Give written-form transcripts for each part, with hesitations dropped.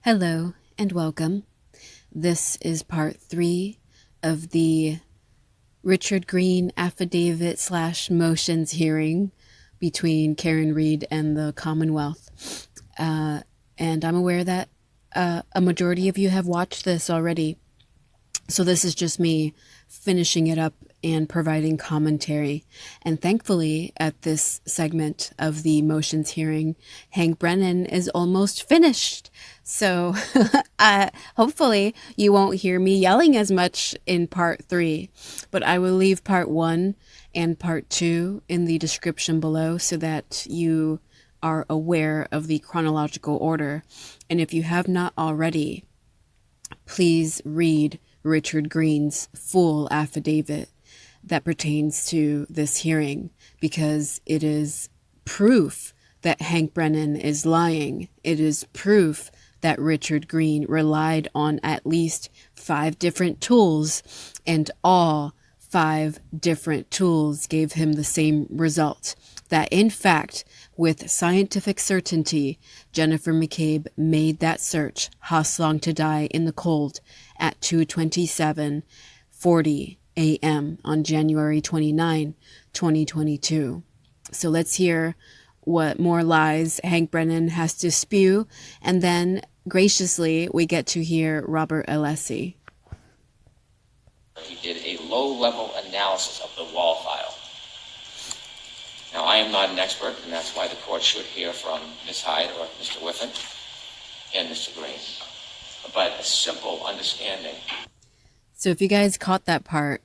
Hello and welcome. This is part 3 of the Richard Green affidavit / motions hearing between Karen Reed and the Commonwealth. And I'm aware that a majority of you have watched this already. So this is just me finishing it up and providing commentary. And thankfully, at this segment of the motions hearing, Hank Brennan is almost finished. So hopefully you won't hear me yelling as much in part 3, but I will leave part 1 and part 2 in the description below so that you are aware of the chronological order. And if you have not already, please read Richard Green's full affidavit that pertains to this hearing, because it is proof that Hank Brennan is lying. It is proof that Richard Green relied on at least 5 different tools, and all 5 different tools gave him the same result. That in fact, with scientific certainty, Jennifer McCabe made that search, hustling to die in the cold at 2:27:40 a.m. on January 29, 2022. So let's hear what more lies Hank Brennan has to spew, and then graciously we get to hear Robert Alessi. He did a low-level analysis of the wall file. Now, I am not an expert, and that's why the court should hear from Ms. Hyde or Mr. Whiffen and Mr. Green. But a simple understanding. So if you guys caught that part,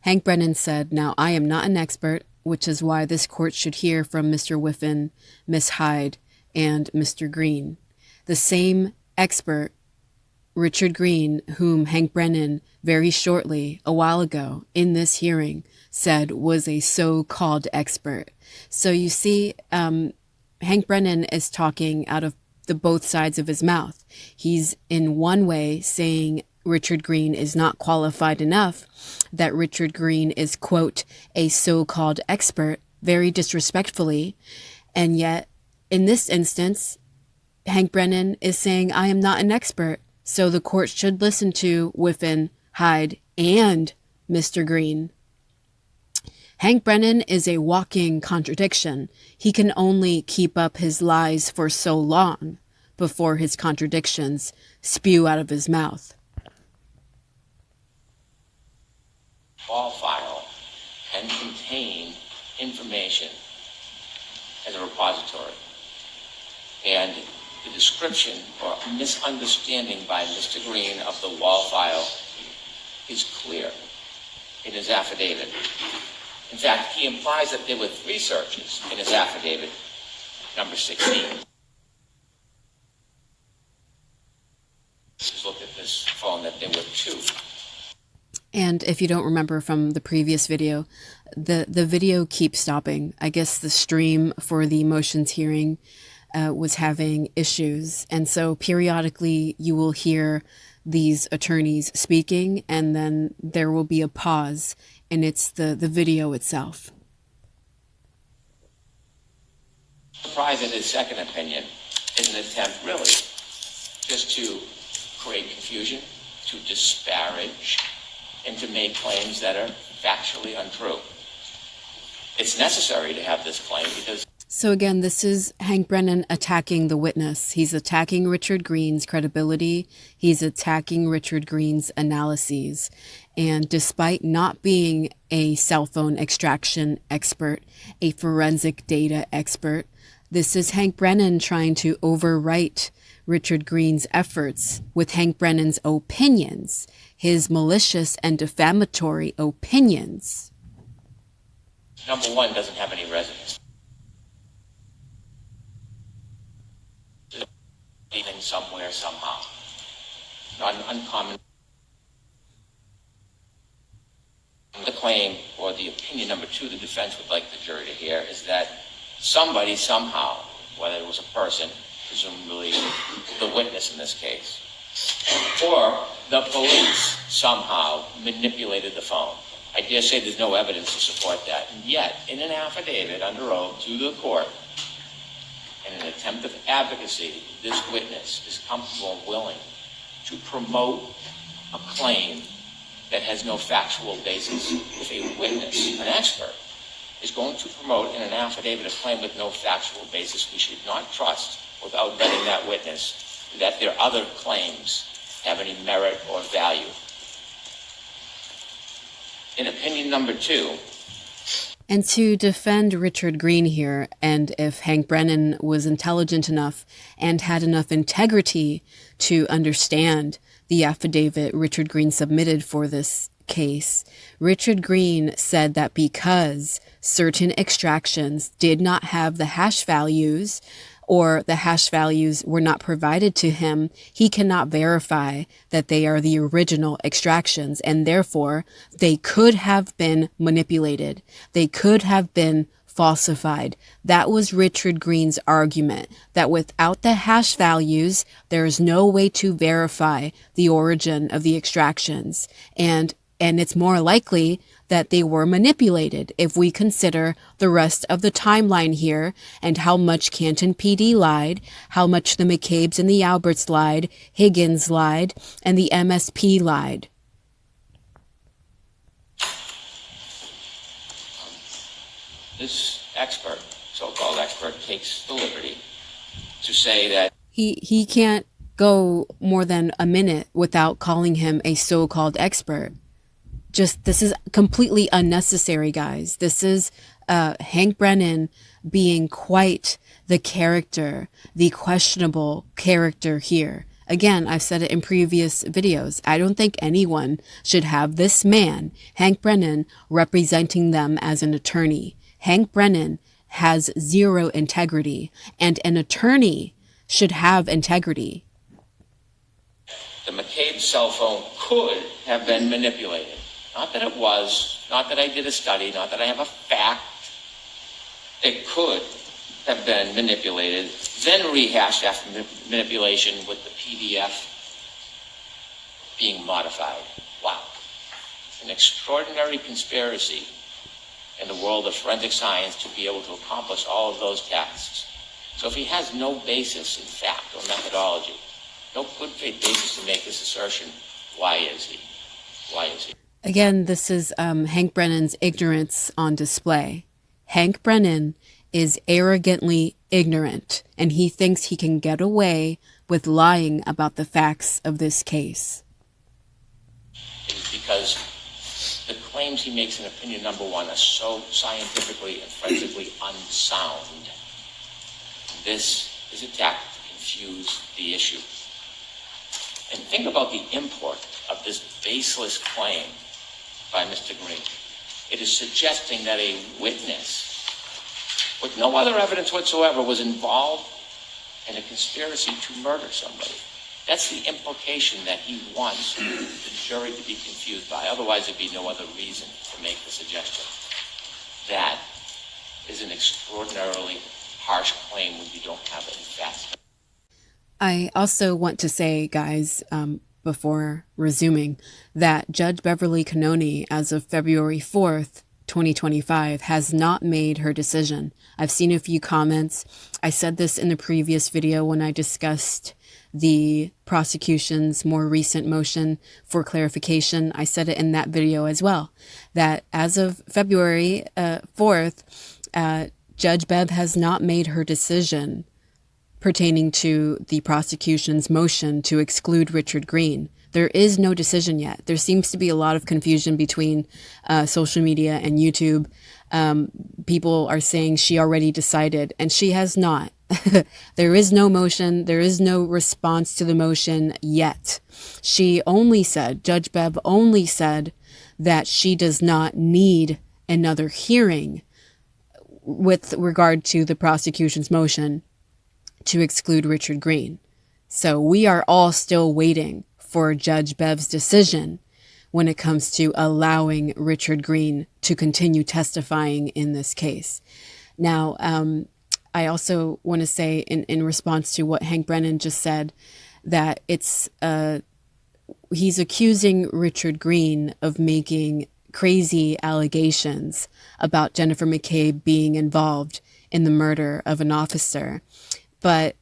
Hank Brennan said, "Now, I am not an expert," which is why this court should hear from Mr. Whiffen, Ms. Hyde, and Mr. Green. The same expert, Richard Green, whom Hank Brennan very shortly, a while ago, in this hearing, said was a so-called expert. So you see, Hank Brennan is talking out of the both sides of his mouth. He's in one way saying Richard Green is not qualified enough, that Richard Green is, quote, a so-called expert, very disrespectfully. And yet, in this instance, Hank Brennan is saying, I am not an expert. So the court should listen to Whiffen, Hyde, and Mr. Green. Hank Brennan is a walking contradiction. He can only keep up his lies for so long before his contradictions spew out of his mouth. Wall file can contain information as a repository. And the description or misunderstanding by Mr. Green of the wall file is clear in his affidavit. In fact, he implies that there were 3 searches in his affidavit, number 16. Just look at this phone, that there were 2. And if you don't remember from the previous video, the video keeps stopping. I guess the stream for the motions hearing was having issues. And so periodically you will hear these attorneys speaking, and then there will be a pause, and it's the video itself. Surprise in his second opinion is an attempt really just to create confusion, to disparage, and to make claims that are factually untrue. It's necessary to have this claim because... So again, this is Hank Brennan attacking the witness. He's attacking Richard Green's credibility. He's attacking Richard Green's analyses. And despite not being a cell phone extraction expert, a forensic data expert, this is Hank Brennan trying to overwrite Richard Green's efforts with Hank Brennan's opinions, his malicious and defamatory opinions. Number 1 doesn't have any resonance. Anything somewhere, somehow. Not an uncommon. The claim, or the opinion number 2 the defense would like the jury to hear, is that somebody somehow, whether it was a person, presumably the witness in this case, or the police somehow manipulated the phone. I dare say there's no evidence to support that. And yet, in an affidavit under oath to the court, in an attempt of advocacy, this witness is comfortable and willing to promote a claim that has no factual basis. If a witness, an expert, is going to promote in an affidavit a claim with no factual basis, we should not trust, without vetting that witness, that their other claims have any merit or value. In opinion number 2, and to defend Richard Green here, and if Hank Brennan was intelligent enough and had enough integrity to understand the affidavit Richard Green submitted for this case, Richard Green said that because certain extractions did not have the hash values, or the hash values were not provided to him, he cannot verify that they are the original extractions, and therefore they could have been manipulated. They could have been falsified. That was Richard Green's argument, that without the hash values, there is no way to verify the origin of the extractions. And it's more likely that they were manipulated if we consider the rest of the timeline here and how much Canton PD lied, how much the McCabe's and the Alberts lied, Higgins lied, and the MSP lied. This expert, so-called expert, takes the liberty to say that He can't go more than a minute without calling him a so-called expert. This is completely unnecessary, guys. This is Hank Brennan being quite the character, the questionable character here. Again, I've said it in previous videos. I don't think anyone should have this man, Hank Brennan, representing them as an attorney. Hank Brennan has zero integrity, and an attorney should have integrity. the McCabe cell phone could have been manipulated. Not that it was, not that I did a study, not that I have a fact. It could have been manipulated, then rehashed after manipulation with the PDF being modified. Wow. An extraordinary conspiracy in the world of forensic science to be able to accomplish all of those tasks. So if he has no basis in fact or methodology, no good faith basis to make this assertion, why is he? Why is he? Again, this is Hank Brennan's ignorance on display. Hank Brennan is arrogantly ignorant, and he thinks he can get away with lying about the facts of this case. It is because the claims he makes in opinion number one are so scientifically and forensically unsound. This is a tactic to confuse the issue. And think about the import of this baseless claim by Mr. Green. It is suggesting that a witness with no other evidence whatsoever was involved in a conspiracy to murder somebody. That's the implication that he wants the jury to be confused by. Otherwise, there'd be no other reason to make the suggestion. That is an extraordinarily harsh claim when you don't have it in fact. I also want to say, guys, before resuming, that Judge Beverly Cannoni, as of February 4th, 2025, has not made her decision. I've seen a few comments. I said this in the previous video when I discussed the prosecution's more recent motion for clarification. I said it in that video as well, that as of February 4th, Judge Bev has not made her decision pertaining to the prosecution's motion to exclude Richard Green. There is no decision yet. There seems to be a lot of confusion between social media and YouTube. People are saying she already decided, and she has not. There is no motion. There is no response to the motion yet. She only said, Judge Bev only said, that she does not need another hearing with regard to the prosecution's motion to exclude Richard Green. So we are all still waiting for Judge Bev's decision when it comes to allowing Richard Green to continue testifying in this case. Now, I also want to say in response to what Hank Brennan just said, that he's accusing Richard Green of making crazy allegations about Jennifer McCabe being involved in the murder of an officer. But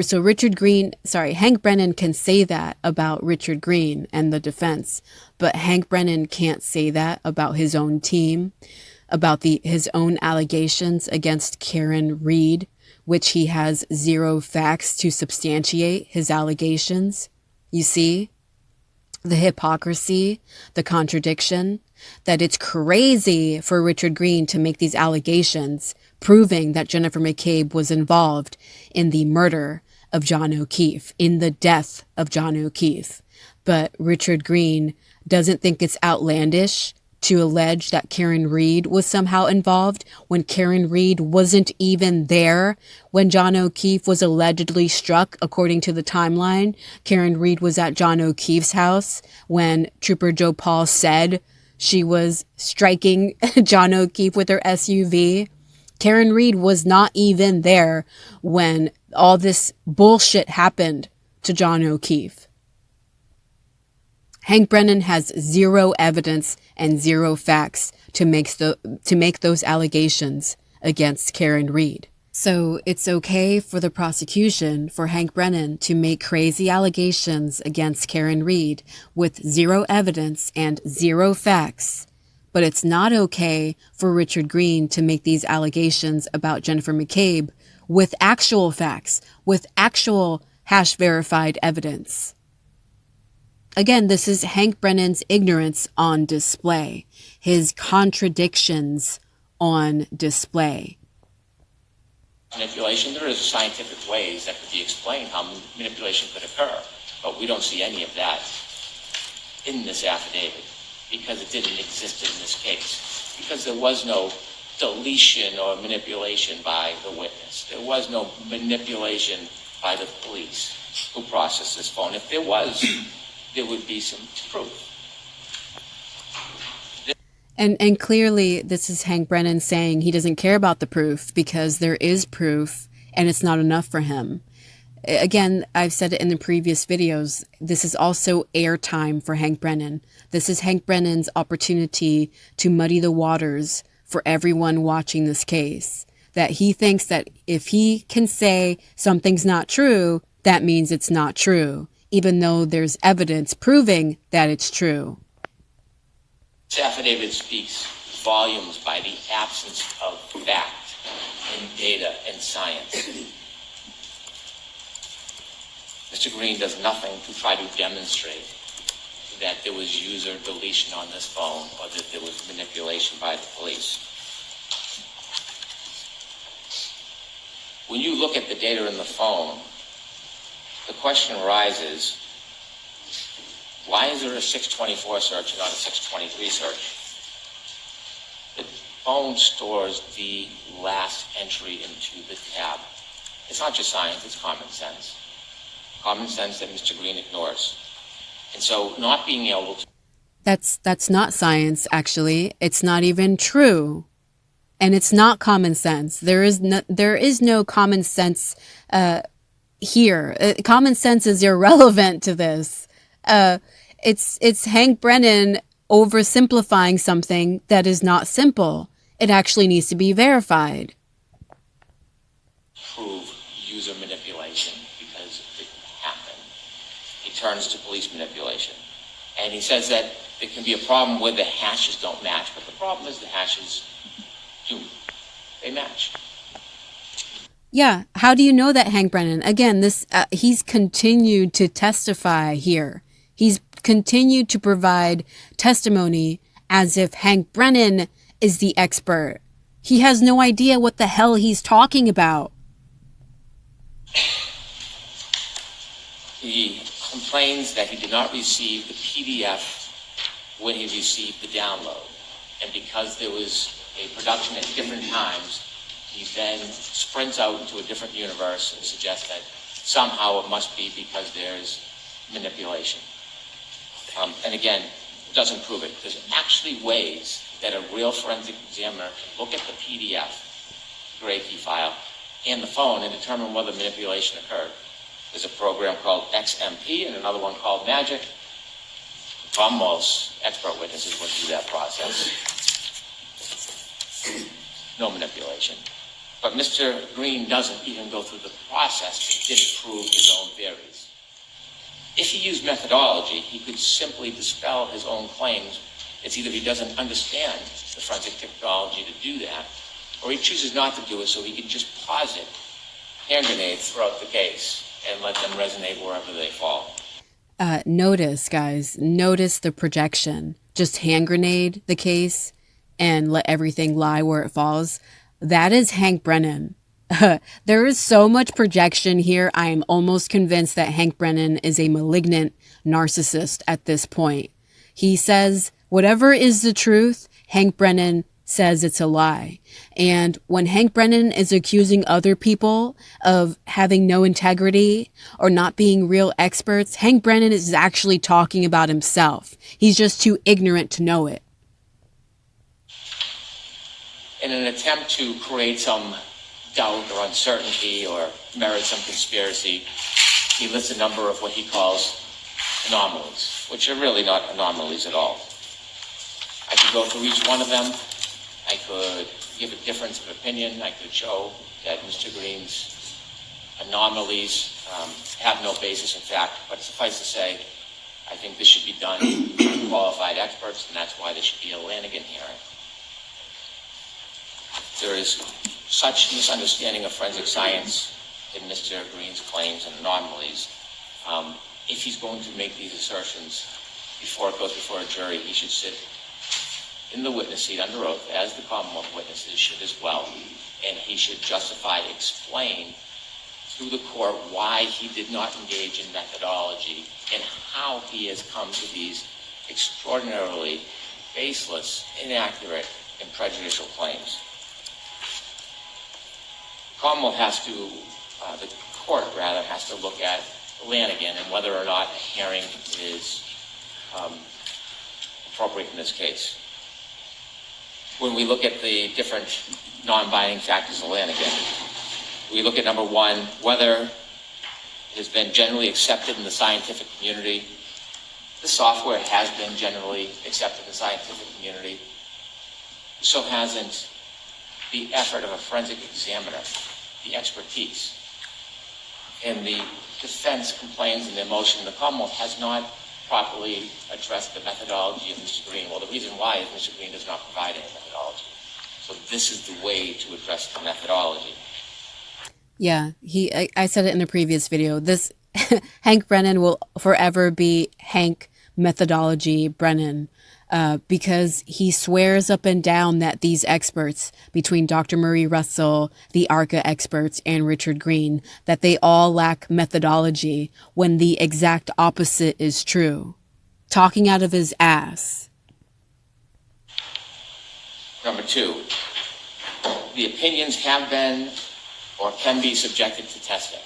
so Hank Brennan can say that about Richard Green and the defense, but Hank Brennan can't say that about his own team, about his own allegations against Karen Reed, which he has zero facts to substantiate his allegations. You see? The hypocrisy, the contradiction, that it's crazy for Richard Green to make these allegations proving that Jennifer McCabe was involved in the murder of John O'Keefe, in the death of John O'Keefe. But Richard Green doesn't think it's outlandish to allege that Karen Reed was somehow involved when Karen Reed wasn't even there when John O'Keefe was allegedly struck, according to the timeline. Karen Reed was at John O'Keefe's house when Trooper Joe Paul said she was striking John O'Keefe with her SUV. Karen Reed was not even there when all this bullshit happened to John O'Keefe. Hank Brennan has zero evidence and zero facts to make those allegations against Karen Reed. So it's okay for the prosecution, for Hank Brennan, to make crazy allegations against Karen Reed with zero evidence and zero facts. But it's not okay for Richard Green to make these allegations about Jennifer McCabe with actual facts, with actual hash-verified evidence. Again, this is Hank Brennan's ignorance on display, his contradictions on display. Manipulation, there is scientific ways that could be explained how manipulation could occur, but we don't see any of that in this affidavit because it didn't exist in this case, because there was no deletion or manipulation by the witness. There was no manipulation by the police who processed this phone. If there was, there would be some proof. And clearly this is Hank Brennan saying he doesn't care about the proof because there is proof and it's not enough for him. Again, I've said it in the previous videos, this is also airtime for Hank Brennan. This is Hank Brennan's opportunity to muddy the waters for everyone watching this case. That he thinks that if he can say something's not true, that means it's not true, even though there's evidence proving that it's true. This affidavit speaks volumes by the absence of fact and data and science. Mr. Green does nothing to try to demonstrate that there was user deletion on this phone or that there was manipulation by the police. When you look at the data in the phone, the question arises, why is there a 624 search and not a 623 search? The phone stores the last entry into the tab. It's not just science, it's common sense. Common sense that Mr. Green ignores. And so not being able to... That's not science, actually. It's not even true. And it's not common sense. There is no common sense here. Common sense is irrelevant to this. It's Hank Brennan oversimplifying something that is not simple. It actually needs to be verified. Prove user manipulation because it happened. He turns to police manipulation. And he says that there can be a problem where the hashes don't match, but the problem is the hashes do. They match. Yeah, how do you know that, Hank Brennan? Again, he's continued to testify here. He's continued to provide testimony as if Hank Brennan is the expert. He has no idea what the hell he's talking about. He complains that he did not receive the PDF when he received the download. And because there was a production at different times, he then sprints out into a different universe and suggests that somehow it must be because there's manipulation. And again, doesn't prove it. There's actually ways that a real forensic examiner can look at the PDF, gray key file, and the phone and determine whether manipulation occurred. There's a program called XMP and another one called Magic. Most expert witnesses would do that process. No manipulation. But Mr. Green doesn't even go through the process to disprove his own theories. If he used methodology, he could simply dispel his own claims. It's either he doesn't understand the forensic technology to do that, or he chooses not to do it so he can just posit hand grenades throughout the case and let them resonate wherever they fall. Notice, guys, notice the projection. Just hand grenade the case and let everything lie where it falls. That is Hank Brennan. There is so much projection here. I am almost convinced that Hank Brennan is a malignant narcissist at this point. He says whatever is the truth, Hank Brennan says it's a lie. And when Hank Brennan is accusing other people of having no integrity or not being real experts, Hank Brennan is actually talking about himself. He's just too ignorant to know it. In an attempt to create some doubt or uncertainty or merit some conspiracy, he lists a number of what he calls anomalies, which are really not anomalies at all. I could go through each one of them. I could give a difference of opinion. I could show that Mr. Green's anomalies have no basis in fact, but suffice to say, I think this should be done by qualified experts, and that's why there should be a Lanigan hearing. There is such misunderstanding of forensic science in Mr. Green's claims and anomalies. If he's going to make these assertions before it goes before a jury, he should sit in the witness seat under oath, as the Commonwealth witnesses should as well, and he should justify, explain to the court why he did not engage in methodology and how he has come to these extraordinarily baseless, inaccurate, and prejudicial claims. Commonwealth has to, the court rather, has to look at Lanigan and whether or not a hearing is appropriate in this case. When we look at the different non-binding factors of Lanigan, we look at number one, whether it has been generally accepted in the scientific community. The software has been generally accepted in the scientific community. So hasn't the effort of a forensic examiner, the expertise. And the defense complains in their motion, the Commonwealth has not properly addressed the methodology of Mr. Green. Well, the reason why is Mr. Green does not provide any methodology. So this is the way to address the methodology. Yeah, I said it in a previous video. This Hank Brennan will forever be Hank Methodology Brennan, because he swears up and down that these experts, between Dr. Murray Russell, the ARCA experts, and Richard Green, that they all lack methodology when the exact opposite is true. Talking out of his ass. Number two, the opinions have been or can be subjected to testing.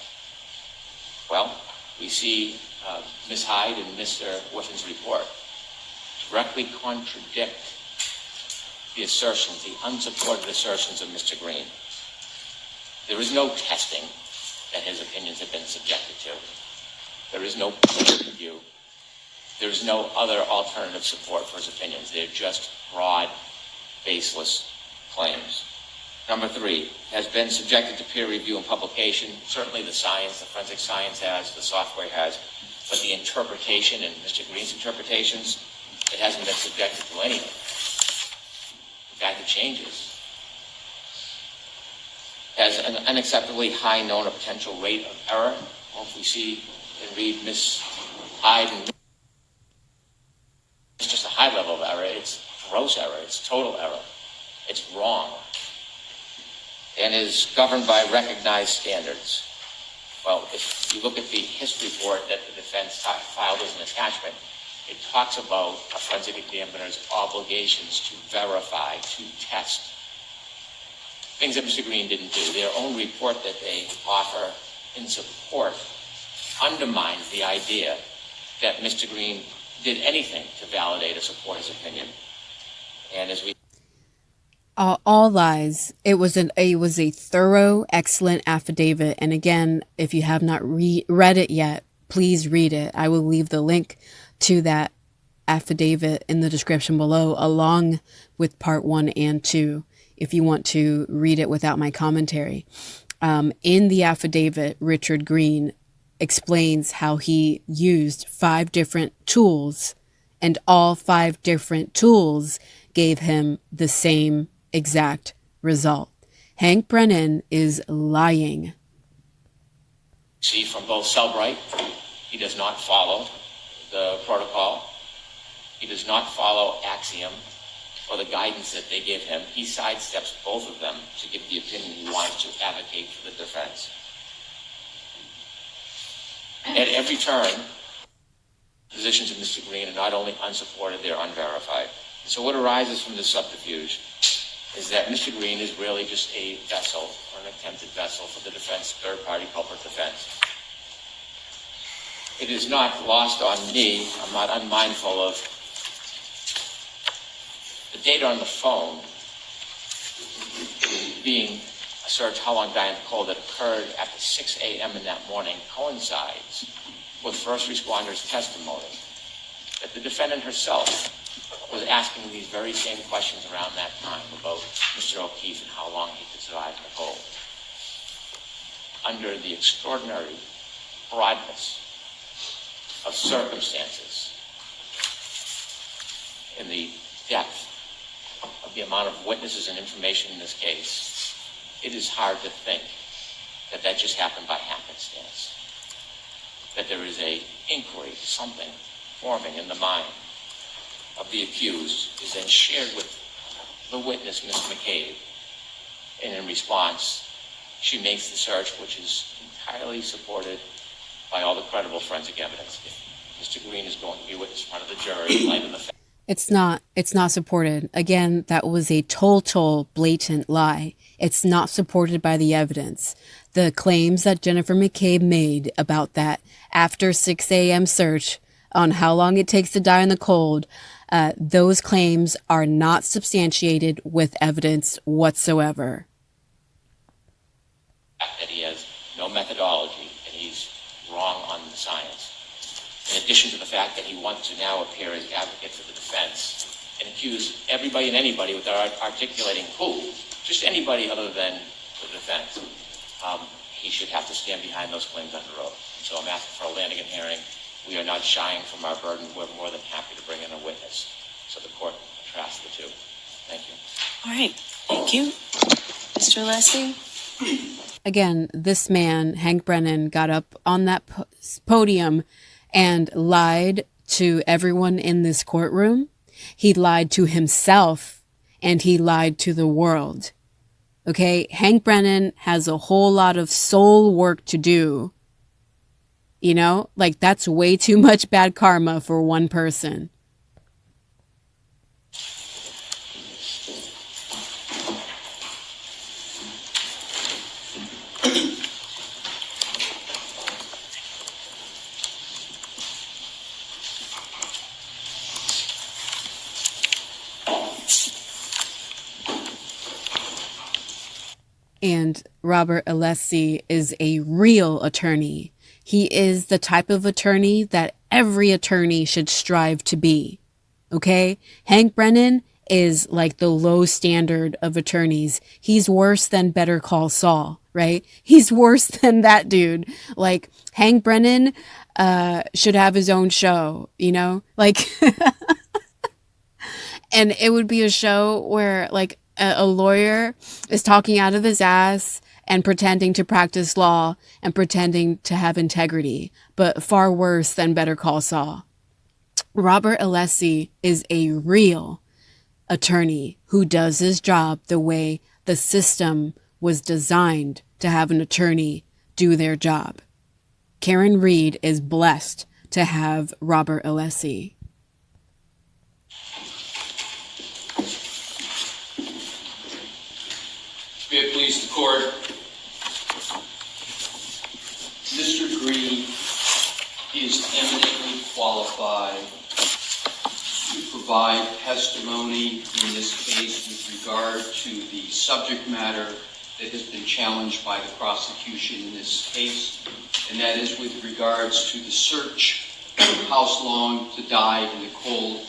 Well, we see Ms. Hyde and Mr. Whiffin's report directly contradict the assertions, the unsupported assertions of Mr. Green. There is no testing that his opinions have been subjected to. There is no peer review. There is no other alternative support for his opinions. They're just broad, baseless claims. Number three, has been subjected to peer review and publication. Certainly the science, the forensic science has, the software has, but the interpretation and Mr. Green's interpretations, it hasn't been subjected to anything. In fact, it changes. Has an unacceptably high known or potential rate of error. Well, if we see and read Ms. Hyde, and it's just a high level of error. It's gross error. It's total error. It's wrong. And is governed by recognized standards. Well, if you look at the history report that the defense filed as an attachment, it talks about a forensic examiner's obligations to verify, to test. Things that Mr. Green didn't do. Their own report that they offer in support undermines the idea that Mr. Green did anything to validate or support his opinion. And as we all lies. It was a thorough, excellent affidavit. And again, if you have not read it yet, please read it. I will leave the link to that affidavit in the description below, along with part 1 and 2. if you want to read it without my commentary. In the affidavit, Richard Green explains how he used 5 different tools, and all 5 different tools gave him the same exact result. Hank Brennan is lying. See from both Selbright, he does not follow the protocol. He does not follow Axiom or the guidance that they give him. He sidesteps both of them to give the opinion he wants to advocate for the defense. At every turn, positions of Mr. Green are not only unsupported, they're unverified. So what arises from this subterfuge is that Mr. Green is really just a vessel, or an attempted vessel, for the defense, third-party culprit defense. It is not lost on me, I'm not unmindful of the data on the phone being a search how long Diane Cole that occurred after 6 a.m. in that morning coincides with first responders' testimony that the defendant herself was asking these very same questions around that time about Mr. O'Keefe and how long he could survive Nicole. Under the extraordinary broadness of circumstances and the depth of the amount of witnesses and information in this case, it is hard to think that that just happened by happenstance. That there is a inquiry, something forming in the mind of the accused is then shared with the witness, Ms. McCabe, and in response, she makes the search, which is entirely supported by all the credible forensic evidence. If Mr. Green is going to be a witness in front of the jury in light of the fact. It's not supported. Again, that was a total blatant lie. It's not supported by the evidence. The claims that Jennifer McCabe made about that after 6 a.m. search on how long it takes to die in the cold, those claims are not substantiated with evidence whatsoever. That he has no methodology and he's wrong on the science. In addition to the fact that he wants to now appear as advocate for the defense and accuse everybody and anybody without articulating who, just anybody other than the defense, he should have to stand behind those claims under oath. So I'm asking for a Lanigan hearing. We are not shying from our burden. We're more than happy to bring in a witness so the court contrasts the two. Thank you. All right. Thank you. Mr. Alessi? Again, this man, Hank Brennan, got up on that podium and lied to everyone in this courtroom. He lied to himself and he lied to the world. Okay, Hank Brennan has a whole lot of soul work to do. You know, like that's way too much bad karma for one person. And Robert Alessi is a real attorney. He is the type of attorney that every attorney should strive to be. Okay? Hank Brennan is like the low standard of attorneys. He's worse than Better Call Saul, right? He's worse than that dude. Like, Hank Brennan should have his own show, you know? Like, and it would be a show where, like, a lawyer is talking out of his ass and pretending to practice law and pretending to have integrity, but far worse than Better Call Saul. Robert Alessi is a real attorney who does his job the way the system was designed to have an attorney do their job. Karen Reed is blessed to have Robert Alessi. May it please the court, Mr. Green is eminently qualified to provide testimony in this case with regard to the subject matter that has been challenged by the prosecution in this case, and that is with regards to the search of House Long to die in the cold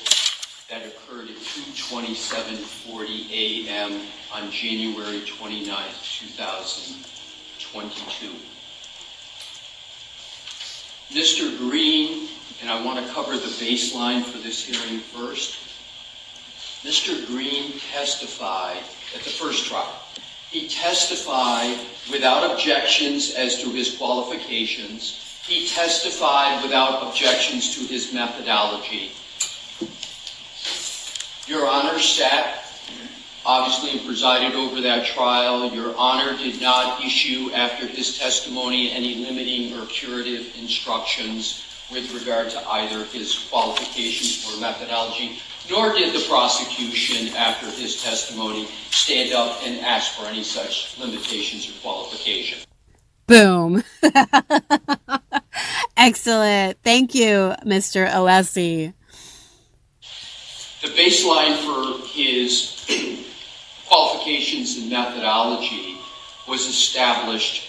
that occurred at 2:27:40 a.m. on January 29th, 2022. Mr. Green, and I want to cover the baseline for this hearing first. Mr. Green testified at the first trial. He testified without objections as to his qualifications. He testified without objections to his methodology. Your Honor sat, obviously, and presided over that trial. Your Honor did not issue, after his testimony, any limiting or curative instructions with regard to either his qualifications or methodology, nor did the prosecution, after his testimony, stand up and ask for any such limitations or qualifications. Boom. Excellent. Thank you, Mr. Alessi. The baseline for his qualifications and methodology was established,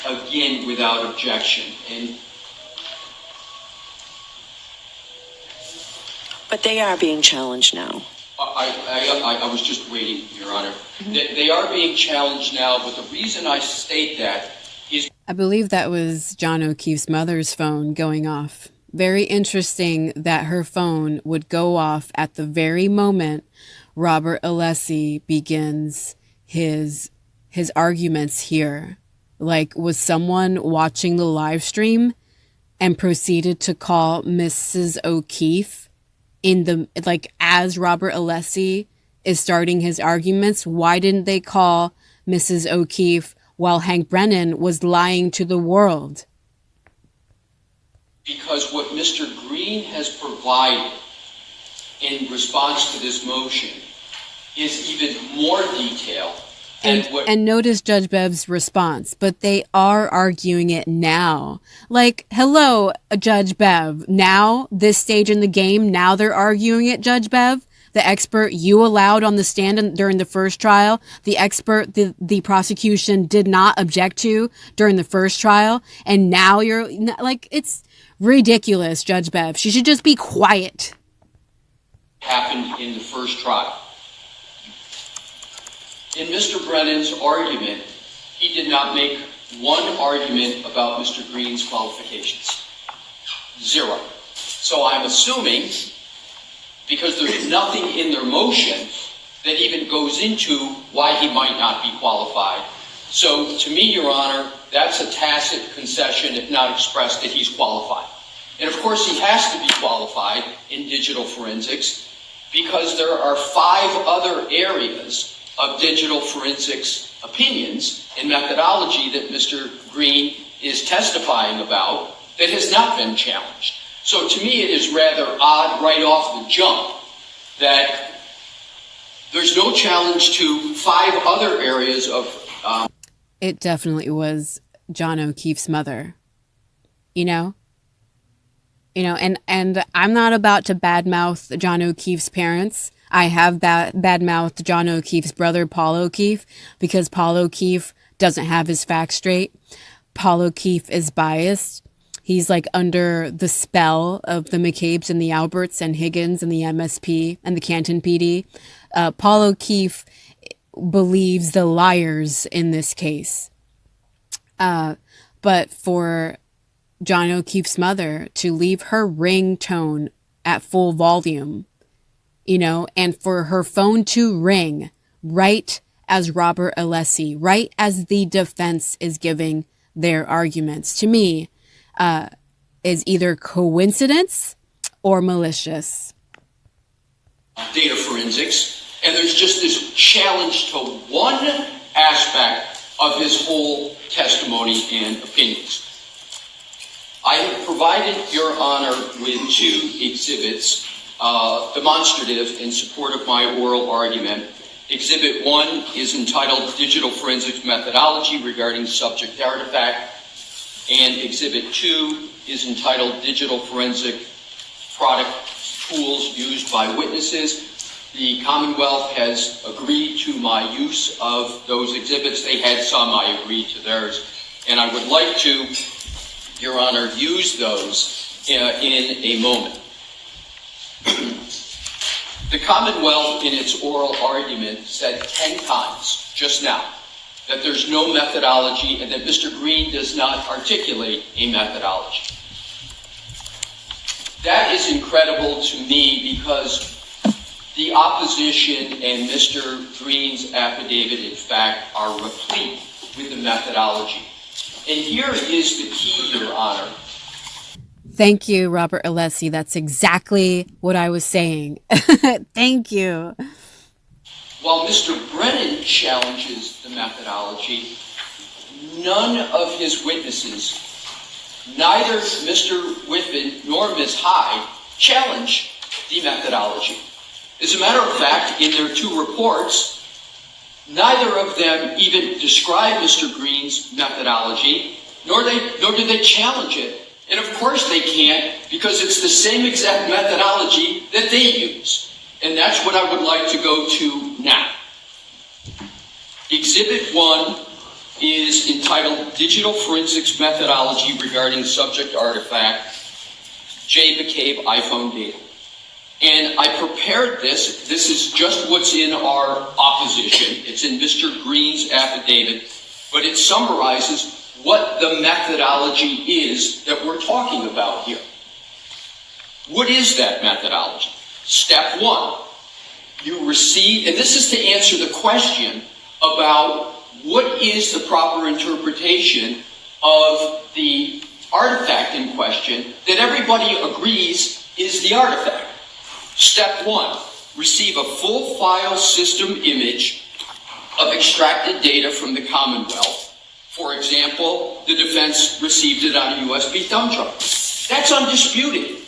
again, without objection. But they are being challenged now. I was just waiting, Your Honor. They are being challenged now, but the reason I state that is... I believe that was John O'Keefe's mother's phone going off. Very interesting that her phone would go off at the very moment Robert Alessi begins his arguments here. Like, was someone watching the live stream and proceeded to call Mrs. O'Keefe as Robert Alessi is starting his arguments? Why didn't they call Mrs. O'Keefe while Hank Brennan was lying to the world? Because what Mr. Green has provided in response to this motion is even more detail. And notice Judge Bev's response, but they are arguing it now. Like, hello, Judge Bev. Now, this stage in the game, now they're arguing it, Judge Bev. The expert you allowed on the stand during the first trial, the expert the prosecution did not object to during the first trial, and now you're like, it's ridiculous, Judge Bev. She should just be quiet. Happened in the first trial. In Mr. Brennan's argument, he did not make one argument about Mr. Green's qualifications. Zero. So I'm assuming, because there's nothing in their motion that even goes into why he might not be qualified. So to me, Your Honor, that's a tacit concession, if not expressed, that he's qualified. And of course, he has to be qualified in digital forensics because there are 5 other areas of digital forensics opinions and methodology that Mr. Green is testifying about that has not been challenged. So to me, it is rather odd right off the jump that there's no challenge to 5 other areas of... It definitely was John O'Keefe's mother, and I'm not about to badmouth John O'Keefe's parents. I have badmouthed John O'Keefe's brother, Paul O'Keefe, because Paul O'Keefe doesn't have his facts straight. Paul O'Keefe is biased. He's like under the spell of the McCabe's and the Alberts and Higgins and the MSP and the Canton PD. Paul O'Keefe believes the liars in this case. But for John O'Keefe's mother to leave her ringtone at full volume, and for her phone to ring right as Robert Alessi, right as the defense is giving their arguments, to me, is either coincidence or malicious. Data forensics, and there's just this challenge to one aspect of his whole testimony and opinions. I have provided Your Honor with 2 exhibits, demonstrative in support of my oral argument. Exhibit 1 is entitled Digital Forensics Methodology Regarding Subject Artifact, and Exhibit 2 is entitled Digital Forensic Product Tools Used by Witnesses. The Commonwealth has agreed to my use of those exhibits. They had some, I agreed to theirs. And I would like to, Your Honor, use those in a moment. The Commonwealth, in its oral argument, said 10 times just now that there's no methodology and that Mr. Green does not articulate a methodology. That is incredible to me because the opposition and Mr. Green's affidavit, in fact, are replete with the methodology. And here is the key, Your Honor. Thank you, Robert Alessi. That's exactly what I was saying. Thank you. While Mr. Brennan challenges the methodology, none of his witnesses, neither Mr. Whiffen nor Ms. Hyde, challenge the methodology. As a matter of fact, in their two reports, neither of them even describe Mr. Green's methodology, nor do they challenge it. And of course they can't, because it's the same exact methodology that they use. And that's what I would like to go to now. Exhibit 1 is entitled Digital Forensics Methodology Regarding Subject Artifact, J. McCabe iPhone Data. And I prepared this. This is just what's in our opposition. It's in Mr. Green's affidavit, but it summarizes what the methodology is that we're talking about here. What is that methodology? Step 1, you receive, and this is to answer the question about what is the proper interpretation of the artifact in question that everybody agrees is the artifact. Step 1, receive a full file system image of extracted data from the Commonwealth. For example, the defense received it on a USB thumb drive. That's undisputed.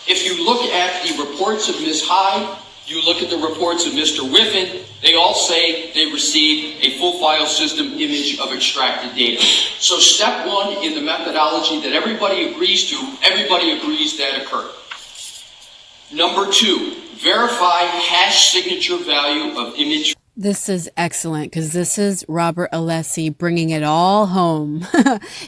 If you look at the reports of Ms. Hyde, you look at the reports of Mr. Whiffen, they all say they received a full file system image of extracted data. So step 1 in the methodology that everybody agrees to, everybody agrees that occurred. Number 2, verify hash signature value of image. This is excellent because this is Robert Alessi bringing it all home.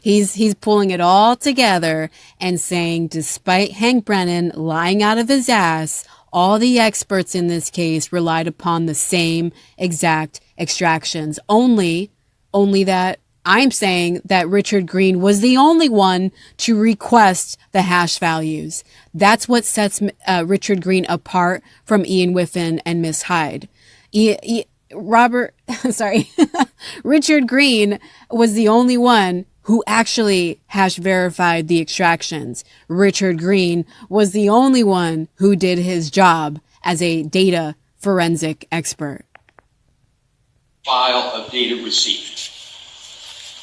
He's pulling it all together and saying, despite Hank Brennan lying out of his ass, all the experts in this case relied upon the same exact extractions. Only that I'm saying that Richard Green was the only one to request the hash values. That's what sets Richard Green apart from Ian Whiffen and Miss Hyde. Richard Green was the only one who actually hash verified the extractions. Richard Green was the only one who did his job as a data forensic expert. File of data received.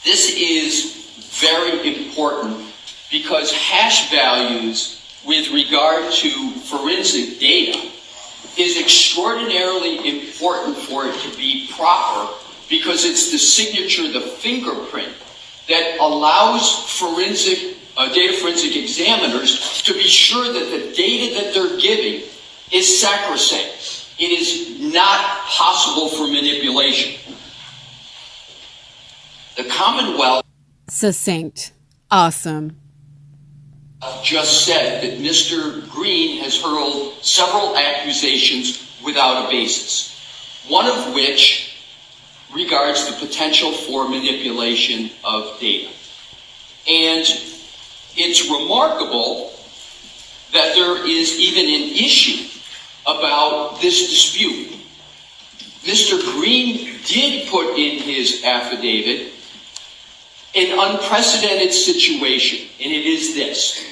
This is very important because hash values with regard to forensic data is extraordinarily important for it to be proper because it's the signature, the fingerprint, that allows data forensic examiners to be sure that the data that they're giving is sacrosanct. It is not possible for manipulation. The Commonwealth Succinct. Awesome. Just said that Mr. Green has hurled several accusations without a basis, one of which regards the potential for manipulation of data. And it's remarkable that there is even an issue about this dispute. Mr. Green did put in his affidavit an unprecedented situation, and it is this.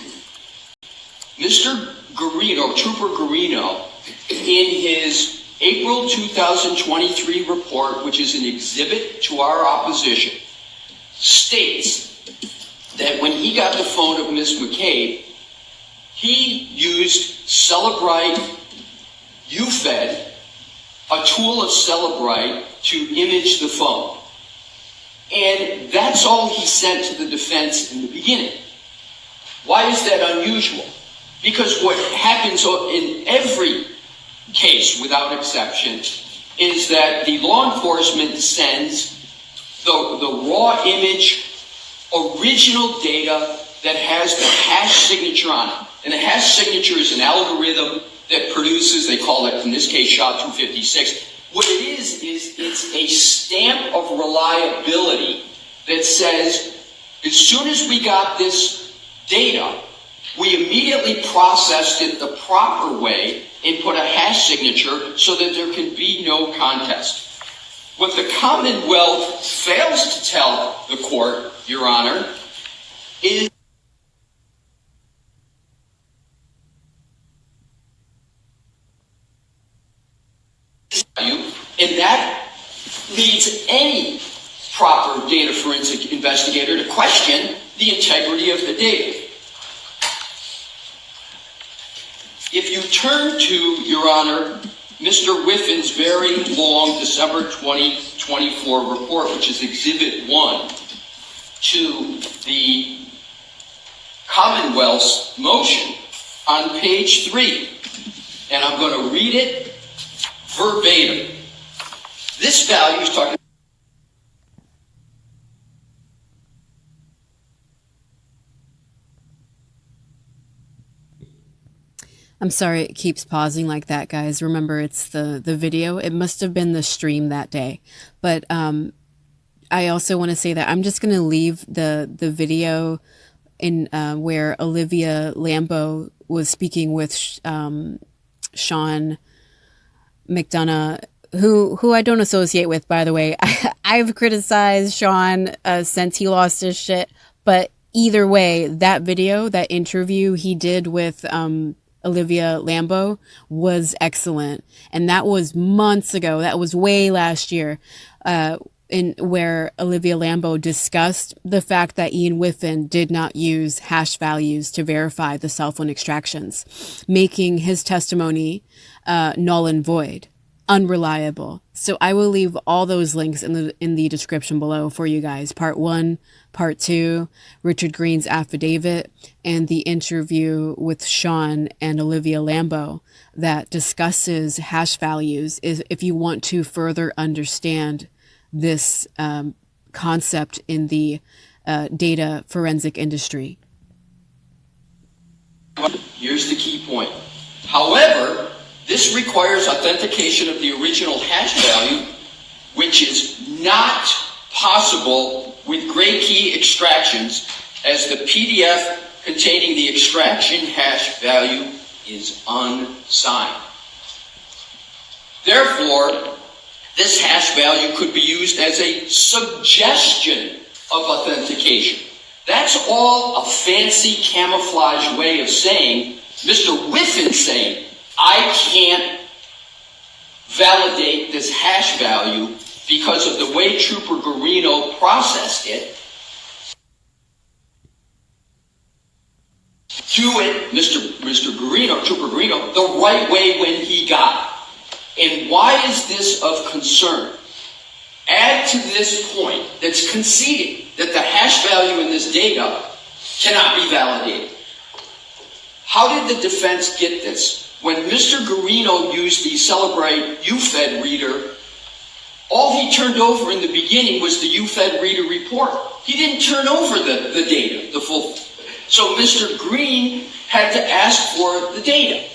Mr. Garino, Trooper Garino, in his April 2023 report, which is an exhibit to our opposition, states that when he got the phone of Ms. McCabe, he used Celebrite UFED, a tool of Celebrite, to image the phone. And that's all he sent to the defense in the beginning. Why is that unusual? Because what happens in every case, without exception, is that the law enforcement sends the raw image, original data that has the hash signature on it. And the hash signature is an algorithm that produces, they call it, in this case, SHA-256. What it is it's a stamp of reliability that says, as soon as we got this data, we immediately processed it the proper way and put a hash signature so that there can be no contest. What the Commonwealth fails to tell the court, Your Honor, is and that leads any proper data forensic investigator to question the integrity of the data. If you turn to, Your Honor, Mr. Whiffin's very long December 2024 report, which is Exhibit 1 to the Commonwealth's motion on page 3, and I'm going to read it verbatim. This value is talking. I'm sorry it keeps pausing like that, guys. Remember, it's the video. It must have been the stream that day. But I also want to say that I'm just going to leave the video in where Olivia Lambo was speaking with Sean McDonough, who I don't associate with, by the way. I've criticized Sean since he lost his shit. But either way, that video, that interview he did with Olivia Lambo was excellent. And that was months ago. That was way last year, in where Olivia Lambo discussed the fact that Ian Whiffin did not use hash values to verify the cell phone extractions, making his testimony null and void, unreliable. So I will leave all those links in the description below for you guys. Part 1, Part 2, Richard Green's affidavit, and the interview with Sean and Olivia Lambo that discusses hash values, is if you want to further understand this concept in the data forensic industry. Here's the key point. However, this requires authentication of the original hash value, which is not possible with gray key extractions, as the PDF containing the extraction hash value is unsigned. Therefore, this hash value could be used as a suggestion of authentication. That's all a fancy camouflage way of saying, Mr. Whiffin saying, I can't validate this hash value because of the way Trooper Garino processed it. Do it, Mr. Garino, Trooper Garino, the right way when he got it. And why is this of concern? Add to this point that's conceding that the hash value in this data cannot be validated. How did the defense get this? When Mr. Garino used the Celebrate UFED reader, all he turned over in the beginning was the UFED reader report. He didn't turn over the data, the full. So Mr. Green had to ask for the data.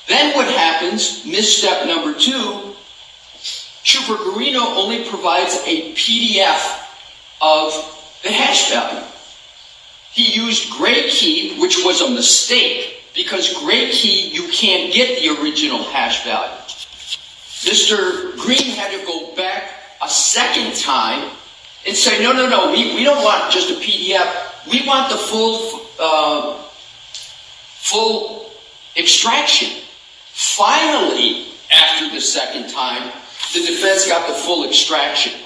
Then what happens, misstep number 2, Trooper Garino only provides a PDF of the hash value. He used gray key, which was a mistake, because gray key, you can't get the original hash value. Mr. Green had to go back a second time and say, no, we don't want just a PDF. We want the full extraction. Finally, after the second time, the defense got the full extraction.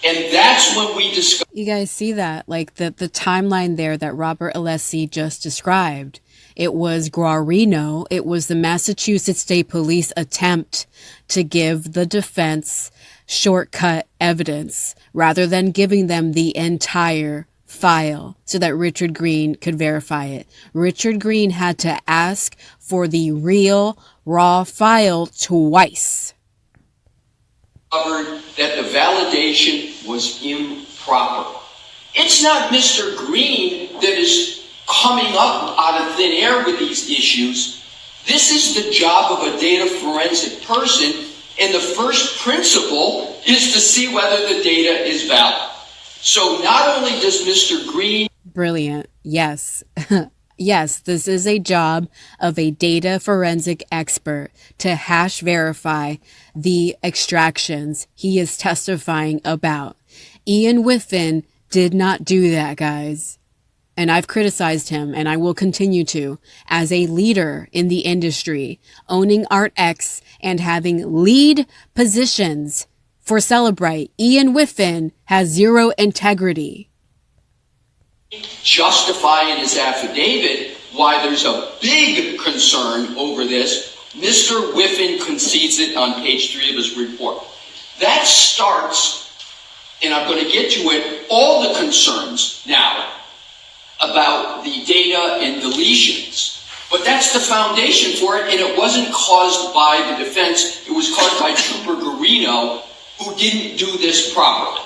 And that's when we discovered. You guys see that? Like the timeline there that Robert Alessi just described. It was Guarino. It was the Massachusetts State Police attempt to give the defense shortcut evidence rather than giving them the entire file so that Richard Green could verify it. Richard Green had to ask for the real raw file twice. That the validation was improper. It's not Mr. Green that is coming up out of thin air with these issues. This is the job of a data forensic person, and the first principle is to see whether the data is valid. So not only does Mr. Green... Brilliant. Yes. Yes, this is a job of a data forensic expert to hash verify the extractions he is testifying about. Ian Whiffen did not do that, guys. And I've criticized him, and I will continue to, as a leader in the industry, owning ArtX and having lead positions for Celebrite. Ian Whiffen has zero integrity. Justify in his affidavit why there's a big concern over this. Mr. Whiffen concedes it on page 3 of his report. That starts, and I'm going to get to it, all the concerns now about the data and deletions. But that's the foundation for it, and it wasn't caused by the defense. It was caused by Trooper Garino, who didn't do this properly.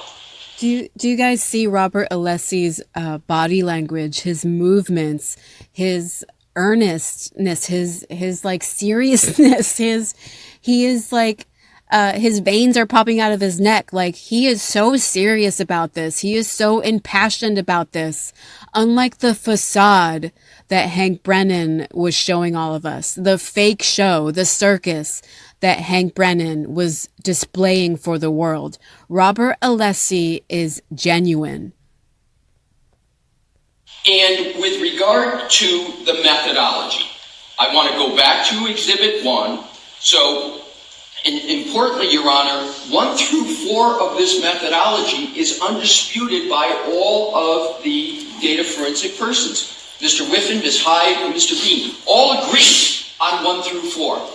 Do you guys see Robert Alessi's body language, his movements, his earnestness, his like seriousness, he is like his veins are popping out of his neck. Like, he is so serious about this. He is so impassioned about this. Unlike the facade that Hank Brennan was showing all of us, the fake show, the circus that Hank Brennan was displaying for the world. Robert Alessi is genuine. And with regard to the methodology, I want to go back to Exhibit 1. So, importantly, Your Honor, 1 through 4 of this methodology is undisputed by all of the data forensic persons. Mr. Whiffen, Ms. Hyde, and Mr. Bean all agree on 1 through 4.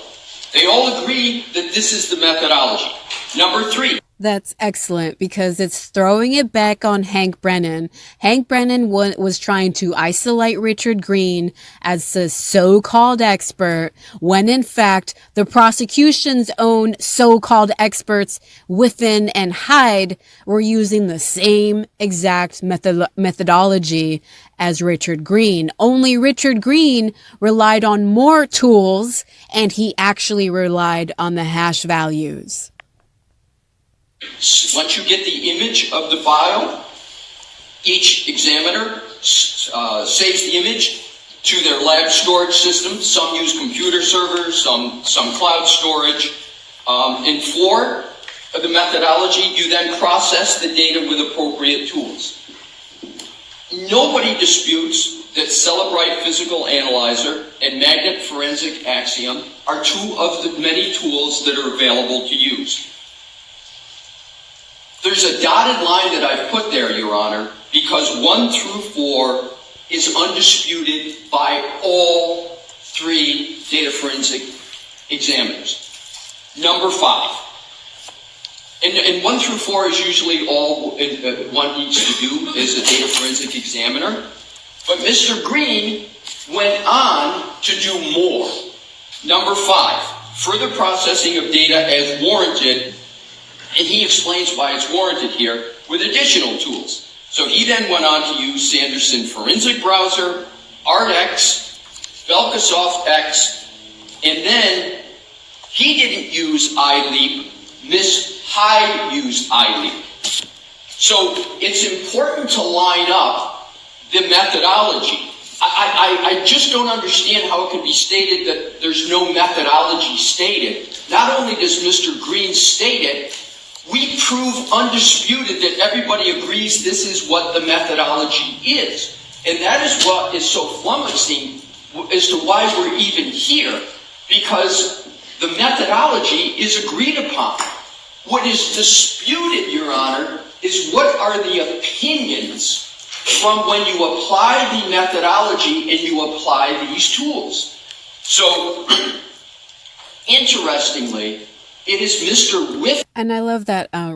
They all agree that this is the methodology. Number 3. That's excellent, because it's throwing it back on Hank Brennan. Hank Brennan was trying to isolate Richard Green as a so-called expert, when in fact the prosecution's own so-called experts, Whiffen and Hyde, were using the same exact methodology as Richard Green. Only Richard Green relied on more tools, and he actually relied on the hash values. Once you get the image of the file, each examiner saves the image to their lab storage system. Some use computer servers, some cloud storage. In 4 of the methodology, you then process the data with appropriate tools. Nobody disputes that Celebrite Physical Analyzer and Magnet Forensic Axiom are 2 of the many tools that are available to use. There's a dotted line that I've put there, Your Honor, because 1 through 4 is undisputed by all 3 data forensic examiners. Number 5. And 1 through 4 is usually all one needs to do as a data forensic examiner. But Mr. Green went on to do more. Number 5, further processing of data as warranted. And he explains why it's warranted here with additional tools. So he then went on to use Sanderson Forensic Browser, ArtX, Velkasoft X, and then he didn't use iLeap. Ms. Hyde used iLeap. So it's important to line up the methodology. I just don't understand how it can be stated that there's no methodology stated. Not only does Mr. Green state it, we prove undisputed that everybody agrees this is what the methodology is. And that is what is so flummoxing as to why we're even here, because the methodology is agreed upon. What is disputed, Your Honor, is what are the opinions from when you apply the methodology and you apply these tools. So, interestingly, it is Mr. Whiffen. And I love that I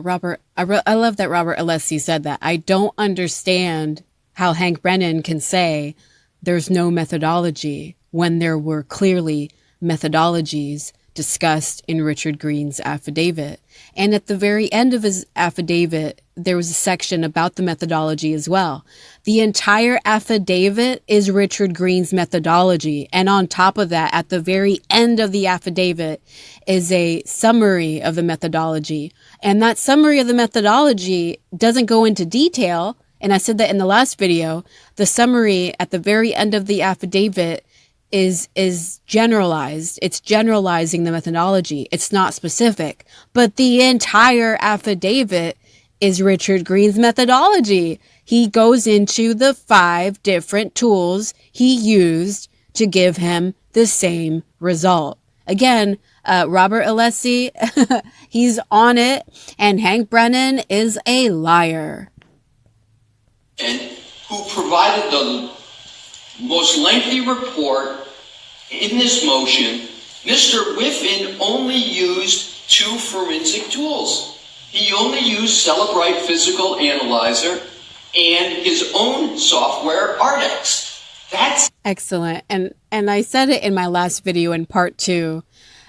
love that Robert Alessi said that. I don't understand how Hank Brennan can say there's no methodology when there were clearly methodologies discussed in Richard Green's affidavit. And at the very end of his affidavit, there was a section about the methodology as well. The entire affidavit is Richard Green's methodology. And on top of that, at the very end of the affidavit is a summary of the methodology. And that summary of the methodology doesn't go into detail. And I said that in the last video. The summary at the very end of the affidavit is generalized. It's generalizing the methodology. It's not specific. But the entire affidavit is Richard Green's methodology. He goes into the 5 different tools he used to give him the same result. Again, Robert Alessi, he's on it, and Hank Brennan is a liar. And who provided the most lengthy report in this motion, Mr. Whiffen only used 2 forensic tools. He only used Cellebrite Physical Analyzer and his own software, Ardex. That's excellent. And I said it in my last video in part 2.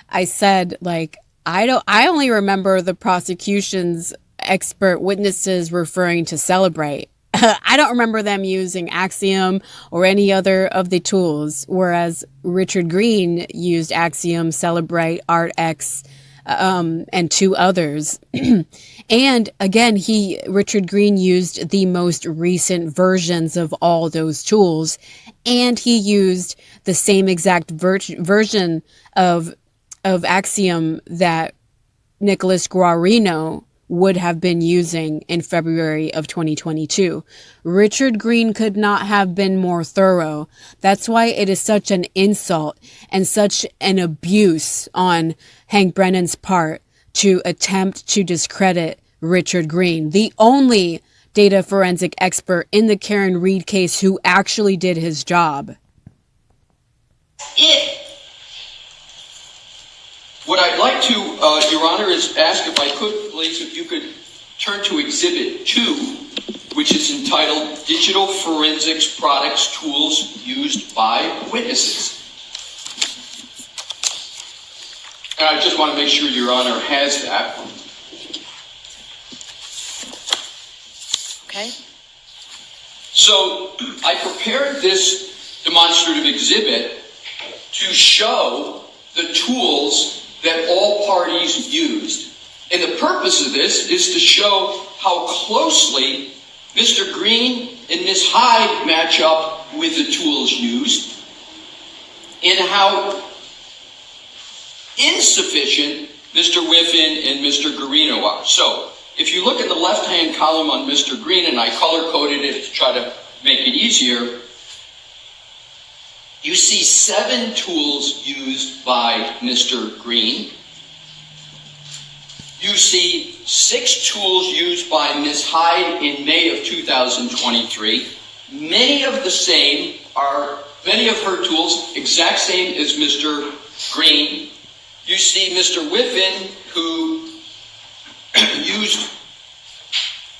I said, like, I only remember the prosecution's expert witnesses referring to Cellebrite. I don't remember them using Axiom or any other of the tools, whereas Richard Green used Axiom, Cellebrite, ArtX, and 2 others. And again, Richard Green used the most recent versions of all those tools, and he used the same exact version of Axiom that Nicholas Guarino would have been using in February of 2022. Richard Green could not have been more thorough. That's why it is such an insult and such an abuse on Hank Brennan's part to attempt to discredit Richard Green, the only data forensic expert in the Karen Reed case who actually did his job. What I'd like to, Your Honor, is ask if I could, please, if you could turn to Exhibit 2, which is entitled Digital Forensics Products Tools Used by Witnesses. And I just want to make sure Your Honor has that. Okay. So I prepared this demonstrative exhibit to show the tools that all parties used. And the purpose of this is to show how closely Mr. Green and Ms. Hyde match up with the tools used, and how insufficient Mr. Whiffen and Mr. Guarino are. So, if you look at the left-hand column on Mr. Green, and I color-coded it to try to make it easier, you see 7 tools used by Mr. Green. You see 6 tools used by Ms. Hyde in May of 2023. Many of her tools exact same as Mr. Green. You see Mr. Whiffen, who used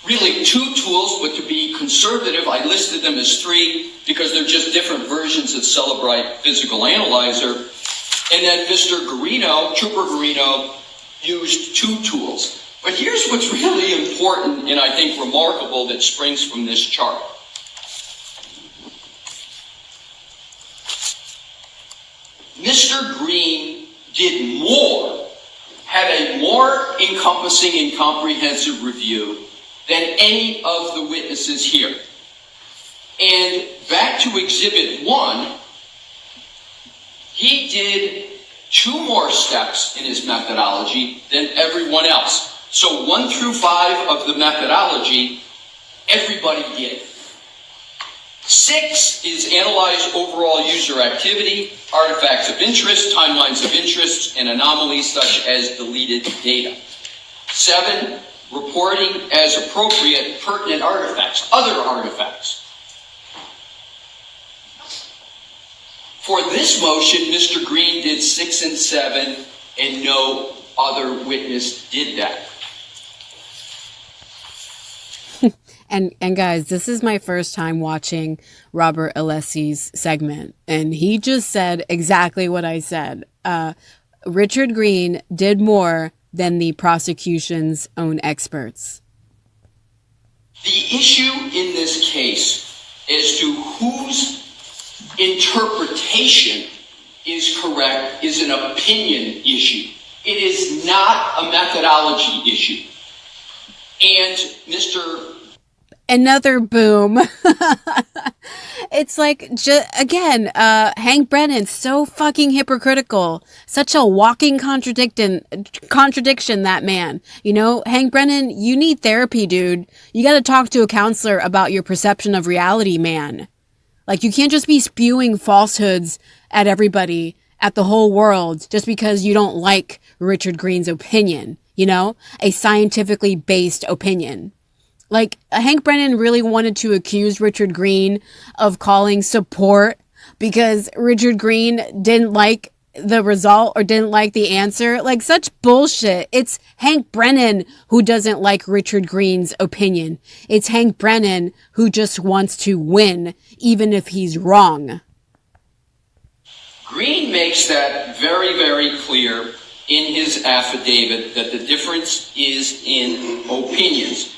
really 2 tools, but to be conservative, I listed them as 3 because they're just different versions of Cellebrite Physical Analyzer. And then Mr. Guarino, Trooper Guarino, used 2 tools. But here's what's really important and I think remarkable that springs from this chart. Mr. Green did more, had a more encompassing and comprehensive review than any of the witnesses here. And back to Exhibit 1, he did 2 more steps in his methodology than everyone else. So 1 through 5 of the methodology, everybody did. 6 is analyze overall user activity, artifacts of interest, timelines of interest, and anomalies such as deleted data. 7, reporting as appropriate pertinent artifacts, other artifacts. For this motion, Mr. Green did 6 and 7, and no other witness did that. And guys, this is my first time watching Robert Alessi's segment, and he just said exactly what I said. Richard Green did more than the prosecution's own experts. The issue in this case as to whose interpretation is correct is an opinion issue. It is not a methodology issue. And Another boom. It's like, again, Hank Brennan, so fucking hypocritical. Such a walking contradiction, that man. You know, Hank Brennan, you need therapy, dude. You got to talk to a counselor about your perception of reality, man. Like, you can't just be spewing falsehoods at everybody, at the whole world, just because you don't like Richard Green's opinion, you know? A scientifically based opinion. Like, Hank Brennan really wanted to accuse Richard Green of calling support because Richard Green didn't like the result or didn't like the answer. Like, such bullshit. It's Hank Brennan who doesn't like Richard Green's opinion. It's Hank Brennan who just wants to win, even if he's wrong. Green makes that very, very clear in his affidavit that the difference is in opinions.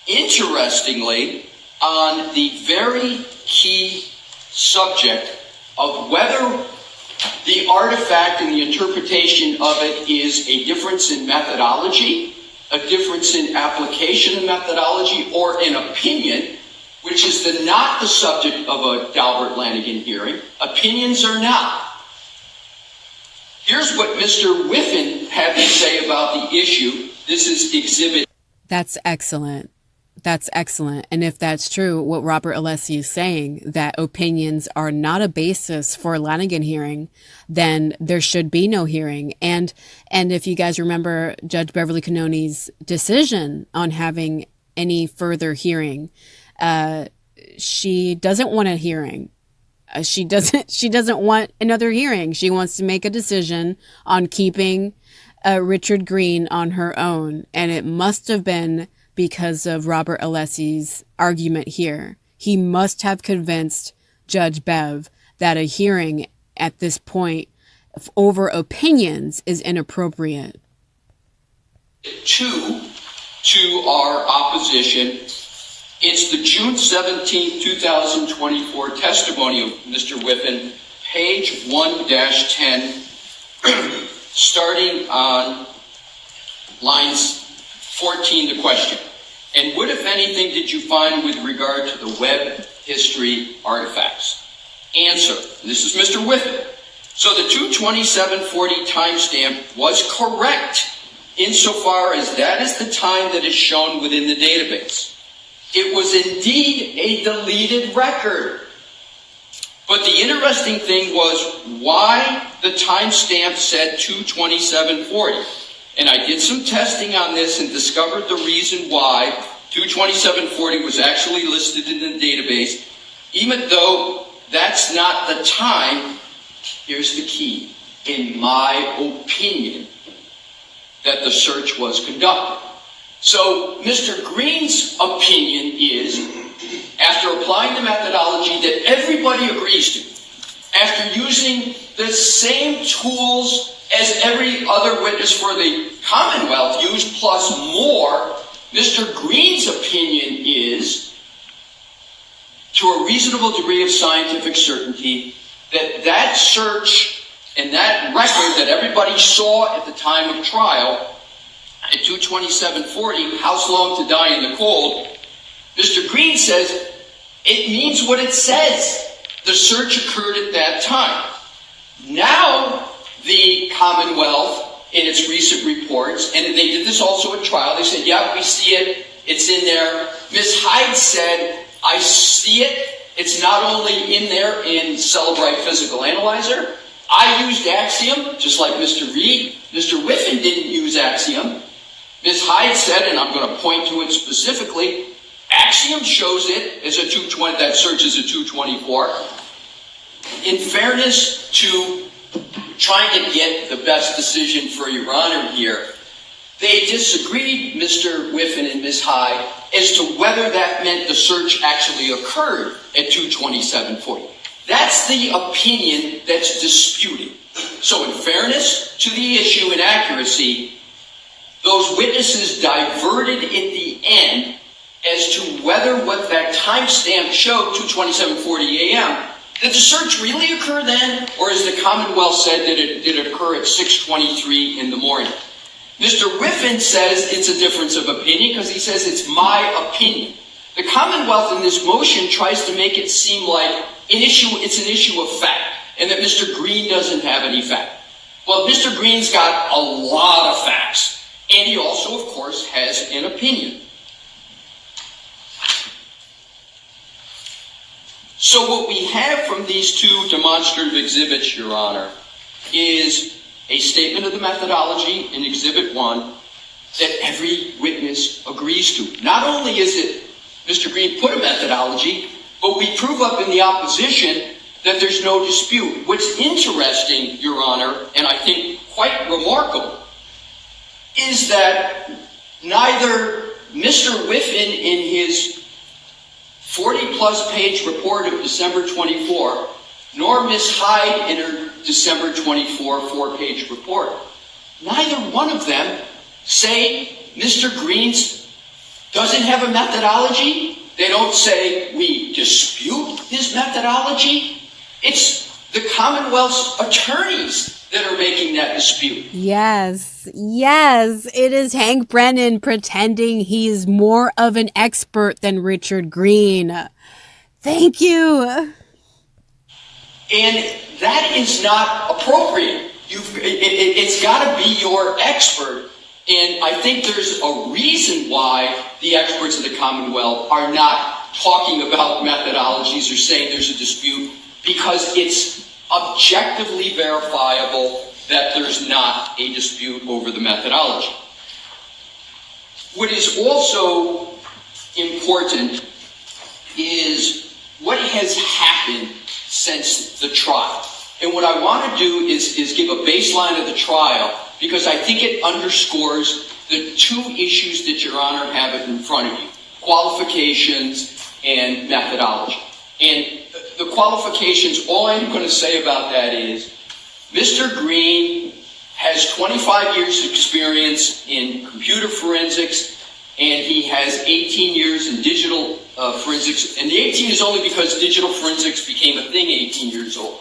Interestingly, on the very key subject of whether the artifact and the interpretation of it is a difference in methodology, a difference in application of methodology, or an opinion, which is not the subject of a Dalbert Lanigan hearing, opinions are not. Here's what Mr. Whiffen had to say about the issue. This is exhibit. That's excellent. That's excellent. And if that's true, what Robert Alessi is saying, that opinions are not a basis for a Lanigan hearing, then there should be no hearing. And if you guys remember Judge Beverly Cannoni's decision on having any further hearing, she doesn't want a hearing. She doesn't want another hearing. She wants to make a decision on keeping Richard Green on her own. And it must have been because of Robert Alessi's argument here. He must have convinced Judge Bev that a hearing at this point over opinions is inappropriate. To our opposition, it's the June 17, 2024 testimony of Mr. Whiffen, page 1-10, starting on lines 14, the question. And what, if anything, did you find with regard to the web history artifacts? Answer. This is Mr. Whiffen. So the 2/27/40 timestamp was correct insofar as that is the time that is shown within the database. It was indeed a deleted record. But the interesting thing was why the timestamp said 2/27/40. And I did some testing on this and discovered the reason why 2/27/40 was actually listed in the database. Even though that's not the time, here's the key, in my opinion, that the search was conducted. So Mr. Green's opinion is, after applying the methodology that everybody agrees to, after using the same tools as every other witness for the Commonwealth used, plus more, Mr. Green's opinion is, to a reasonable degree of scientific certainty, that that search and that record that everybody saw at the time of trial, at 2/27/40, House Long to Die in the Cold, Mr. Green says it means what it says. The search occurred at that time. Now, the Commonwealth, in its recent reports, and they did this also at trial, they said, yeah, we see it, it's in there. Ms. Hyde said, I see it, it's not only in there in Celebrite Physical Analyzer. I used Axiom, just like Mr. Reed. Mr. Whiffen didn't use Axiom. Ms. Hyde said, and I'm going to point to it specifically, Axiom shows it as a 220, that search is a 224. In fairness to trying to get the best decision for Your Honor here, they disagreed, Mr. Whiffen and Ms. Hyde, as to whether that meant the search actually occurred at 2/27/40. That's the opinion that's disputed. So in fairness to the issue and accuracy, those witnesses diverted at the end as to whether what that timestamp showed, 2:27:40 a.m., did the search really occur then, or as the Commonwealth said, did it occur at 6:23 in the morning? Mr. Whiffen says it's a difference of opinion because he says it's my opinion. The Commonwealth in this motion tries to make it seem like it's an issue of fact, and that Mr. Green doesn't have any fact. Well, Mr. Green's got a lot of facts, and he also, of course, has an opinion. So what we have from these two demonstrative exhibits, Your Honor, is a statement of the methodology in Exhibit 1 that every witness agrees to. Not only is it Mr. Green put a methodology, but we prove up in the opposition that there's no dispute. What's interesting, Your Honor, and I think quite remarkable, is that neither Mr. Whiffen in his 40-plus page report of December 24, nor Ms. Hyde in her December 24 4-page report, neither one of them say Mr. Green's doesn't have a methodology. They don't say we dispute his methodology. It's the Commonwealth's attorneys that are making that dispute. Yes, it is Hank Brennan pretending he's more of an expert than Richard Green. Thank you. And that is not appropriate. It's got to be your expert. And I think there's a reason why the experts of the Commonwealth are not talking about methodologies or saying there's a dispute, because it's objectively verifiable that there's not a dispute over the methodology. What is also important is what has happened since the trial. And what I want to do is give a baseline of the trial, because I think it underscores the two issues that Your Honor have in front of you: qualifications and methodology. And the qualifications, all I'm going to say about that is Mr. Green has 25 years of experience in computer forensics, and he has 18 years in digital forensics. And the 18 is only because digital forensics became a thing 18 years old.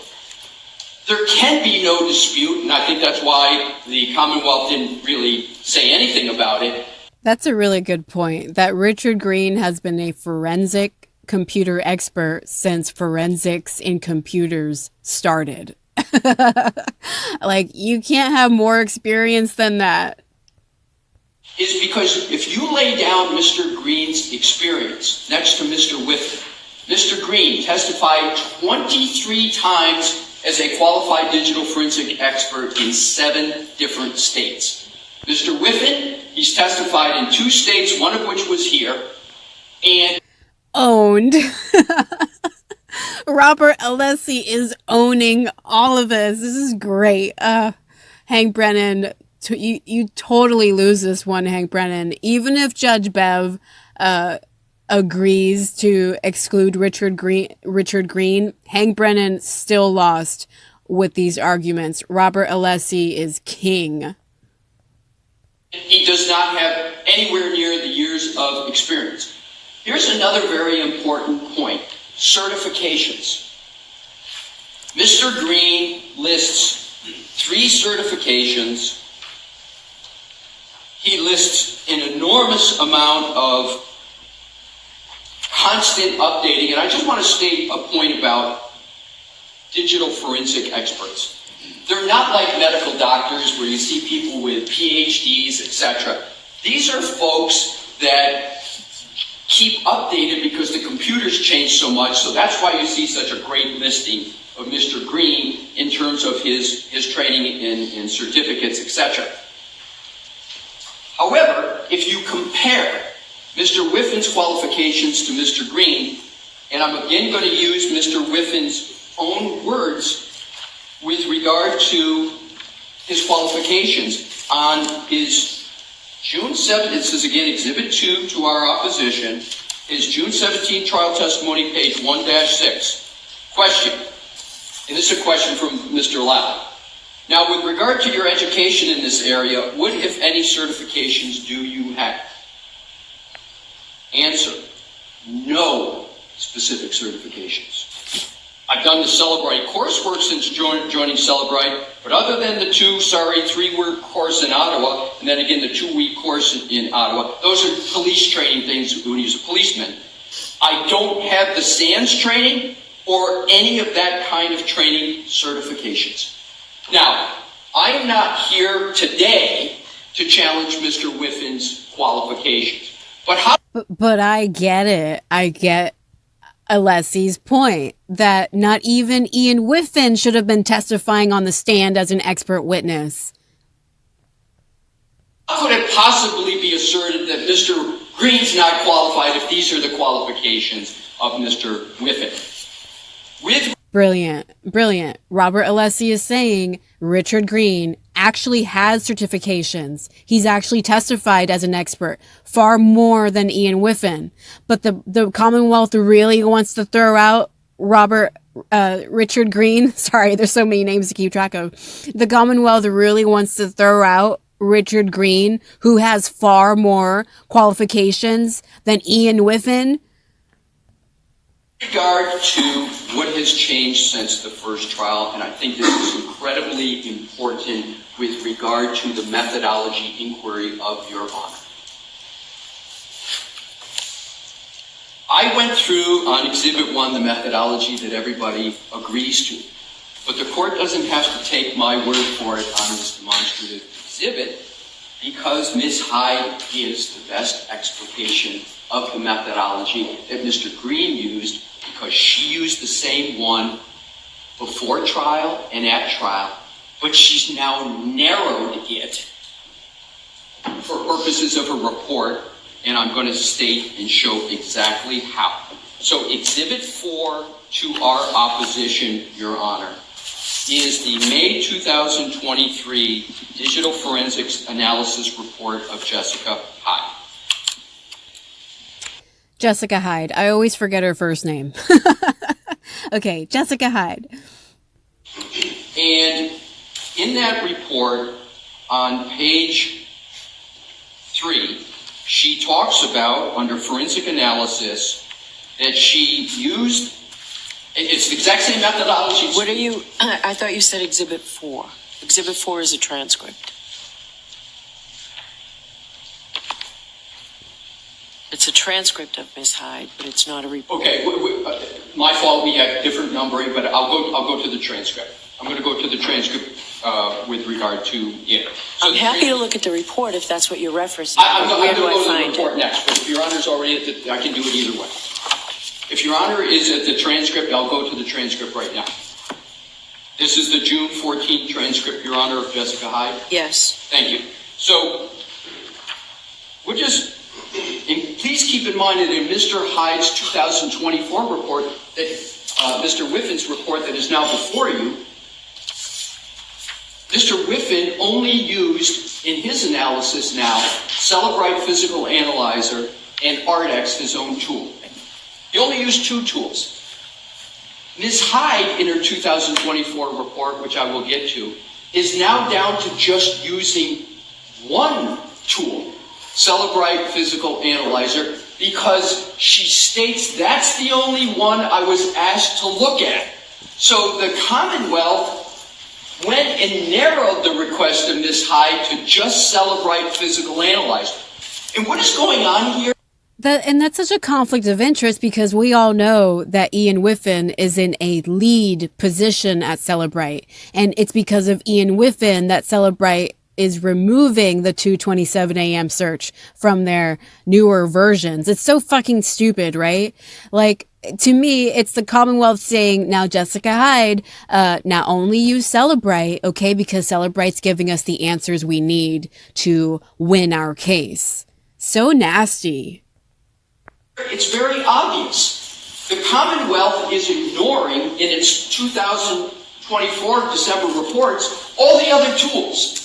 There can be no dispute, and I think that's why the Commonwealth didn't really say anything about it. That's a really good point, that Richard Green has been a forensic computer expert since forensics in computers started. Like, you can't have more experience than that. Is because if you lay down Mr. Green's experience next to Mr. Whiffen, Mr. Green testified 23 times as a qualified digital forensic expert in 7 different states. Mr. Whiffen, he's testified in 2 states, one of which was here, and owned. Robert Alessi is owning all of this. This is great. Hank Brennan, you totally lose this one, Hank Brennan. Even if Judge Bev agrees to exclude Richard Green, Hank Brennan still lost with these arguments. Robert Alessi is king. He does not have anywhere near the years of experience. Here's another very important point: certifications. Mr. Green lists 3 certifications. He lists an enormous amount of constant updating. And I just want to state a point about digital forensic experts. They're not like medical doctors where you see people with PhDs, etc. These are folks that keep updated because the computers change so much. So that's why you see such a great listing of Mr. Green in terms of his training in certificates, etc. However, if you compare Mr. Whiffen's qualifications to Mr. Green, and I'm again going to use Mr. Whiffen's own words with regard to his qualifications on his June 7th, this is again Exhibit 2 to our opposition, his June 17th trial testimony, page 1-6. Question, and this is a question from Mr. Lau. Now, with regard to your education in this area, what, if any, certifications do you have? Answer: no specific certifications. I've done the Celebrite coursework since joining Celebrite, but other than the 3-week course in Ottawa, and then again the 2-week course in Ottawa, those are police training things when you're a policeman. I don't have the SANS training or any of that kind of training certifications. Now, I am not here today to challenge Mr. Whiffin's qualifications, but how? But I get it. I get Alessi's point that not even Ian Whiffin should have been testifying on the stand as an expert witness. How could it possibly be asserted that Mr. Green's not qualified if these are the qualifications of Mr. Whiffin? Brilliant. Robert Alessi is saying Richard Green actually has certifications. He's actually testified as an expert, far more than Ian Whiffin. But the Commonwealth really wants to throw out Richard Green. Sorry, there's so many names to keep track of. The Commonwealth really wants to throw out Richard Green, who has far more qualifications than Ian Whiffin. With regard to what has changed since the first trial, and I think this is incredibly important with regard to the methodology inquiry of Your Honor. I went through on Exhibit 1 the methodology that everybody agrees to, but the court doesn't have to take my word for it on this demonstrative exhibit because Ms. Hyde gives the best explication of the methodology that Mr. Green used, because she used the same one before trial and at trial, but she's now narrowed it for purposes of a report, and I'm going to state and show exactly how. So Exhibit 4 to our opposition, Your Honor, is the May 2023 Digital Forensics Analysis Report of Jessica Hyde. Jessica Hyde. I always forget her first name. Okay, Jessica Hyde. And in that report, on page 3, she talks about, under forensic analysis, that she used, it's the exact same methodology. What are you, I thought you said Exhibit 4. Exhibit 4 is a transcript. It's a transcript of Ms. Hyde, but it's not a report. Okay, my fault, we have different numbering, but I'll go to the transcript. I'm going to go to the transcript with regard to it. So I'm happy to look at the report if that's what you're referencing. I'm going Where to do I go to the find report it? next, but if Your Honor's already at the, I can do it either way. If Your Honor is at the transcript, I'll go to the transcript right now. This is the June 14th transcript, Your Honor, of Jessica Hyde? Yes. Thank you. So, we're just, and please keep in mind that in Mr. Hyde's 2024 report, that Mr. Whiffin's report that is now before you, Mr. Whiffin only used, in his analysis now, Celebrite Physical Analyzer and Ardex, his own tool. He only used 2 tools. Ms. Hyde, in her 2024 report, which I will get to, is now down to just using 1 tool, Celebrite Physical Analyzer, because she states that's the only one I was asked to look at. So the Commonwealth went and narrowed the request of Ms. Hyde to just Celebrite Physical Analyzer. And what is going on here? And that's such a conflict of interest because we all know that Ian Whiffin is in a lead position at Celebrite. And it's because of Ian Whiffin that Celebrite is removing the 2:27 a.m. search from their newer versions. It's so fucking stupid, right? Like, to me, it's the Commonwealth saying, now Jessica Hyde, not only use Celebrite, okay, because Celebrite's giving us the answers we need to win our case. So nasty. It's very obvious. The Commonwealth is ignoring, in its 2024 December reports, all the other tools.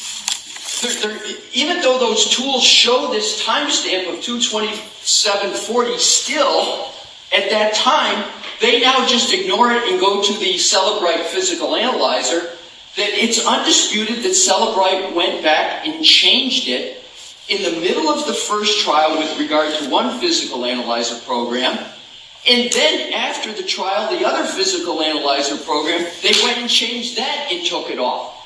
Even though those tools show this timestamp of 22740 still, at that time, they now just ignore it and go to the Celebrite Physical Analyzer. that it's undisputed that Celebrite went back and changed it in the middle of the first trial with regard to one physical analyzer program, and then after the trial, the other physical analyzer program, they went and changed that and took it off.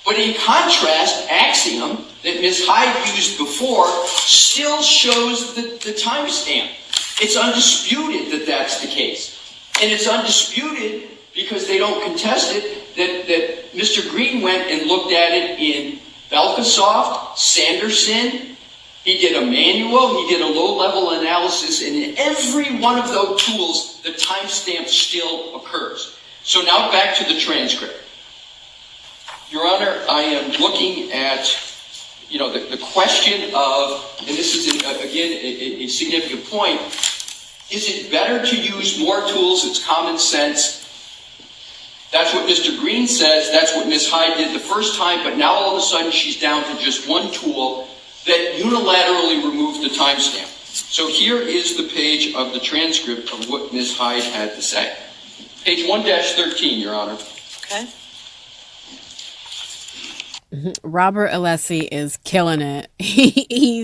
But in contrast, Axiom, that Ms. Hyde used before, still shows the timestamp. It's undisputed that that's the case. And it's undisputed, because they don't contest it, that Mr. Green went and looked at it in Belkasoft, Sanderson. He did a manual, he did a low-level analysis, and in every one of those tools, the timestamp still occurs. So now back to the transcript. Your Honor, I am looking at, the question of, and this is, again, a significant point, is it better to use more tools? It's common sense. That's what Mr. Green says. That's what Ms. Hyde did the first time, but now all of a sudden she's down to just one tool that unilaterally removed the timestamp. So here is the page of the transcript of what Ms. Hyde had to say. Page 1-13, Your Honor. Okay. Robert Alessi is killing it. He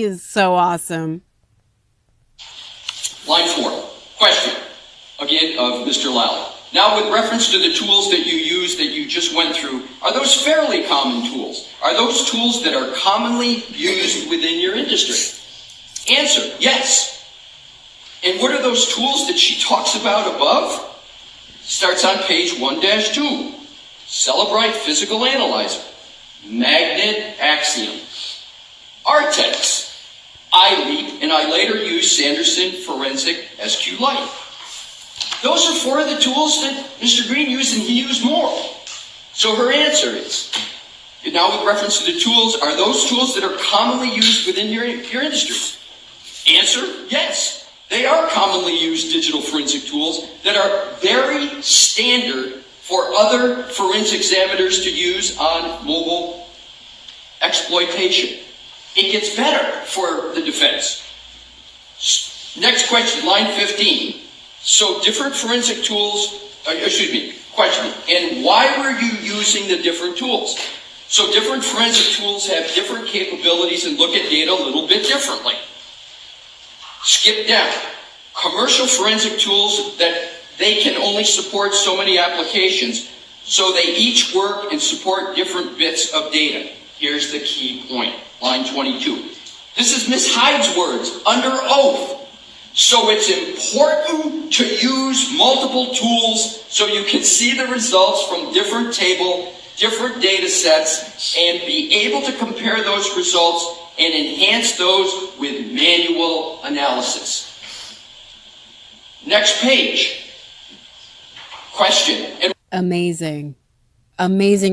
is so awesome. Line 4. Question, again, of Mr. Lally. Now, with reference to the tools that you use that you just went through, are those fairly common tools? Are those tools that are commonly used within your industry? Answer, yes. And what are those tools that she talks about above? Starts on page 1-2. Celebrite Physical Analyzer. Magnet Axiom. Artex. iLeap, and I later used Sanderson Forensic SQLite. Those are 4 of the tools that Mr. Green used, and he used more. So her answer is, now with reference to the tools, are those tools that are commonly used within your industry? Answer, yes. They are commonly used digital forensic tools that are very standard for other forensic examiners to use on mobile exploitation. It gets better for the defense. Next question, line 15. So different forensic tools, question, and why were you using the different tools? So different forensic tools have different capabilities and look at data a little bit differently. Skip down. Commercial forensic tools that they can only support so many applications, so they each work and support different bits of data. Here's the key point, line 22. This is Ms. Hyde's words, under oath. So it's important to use multiple tools so you can see the results from different different data sets, and be able to compare those results and enhance those with manual analysis. Next page. Question. Amazing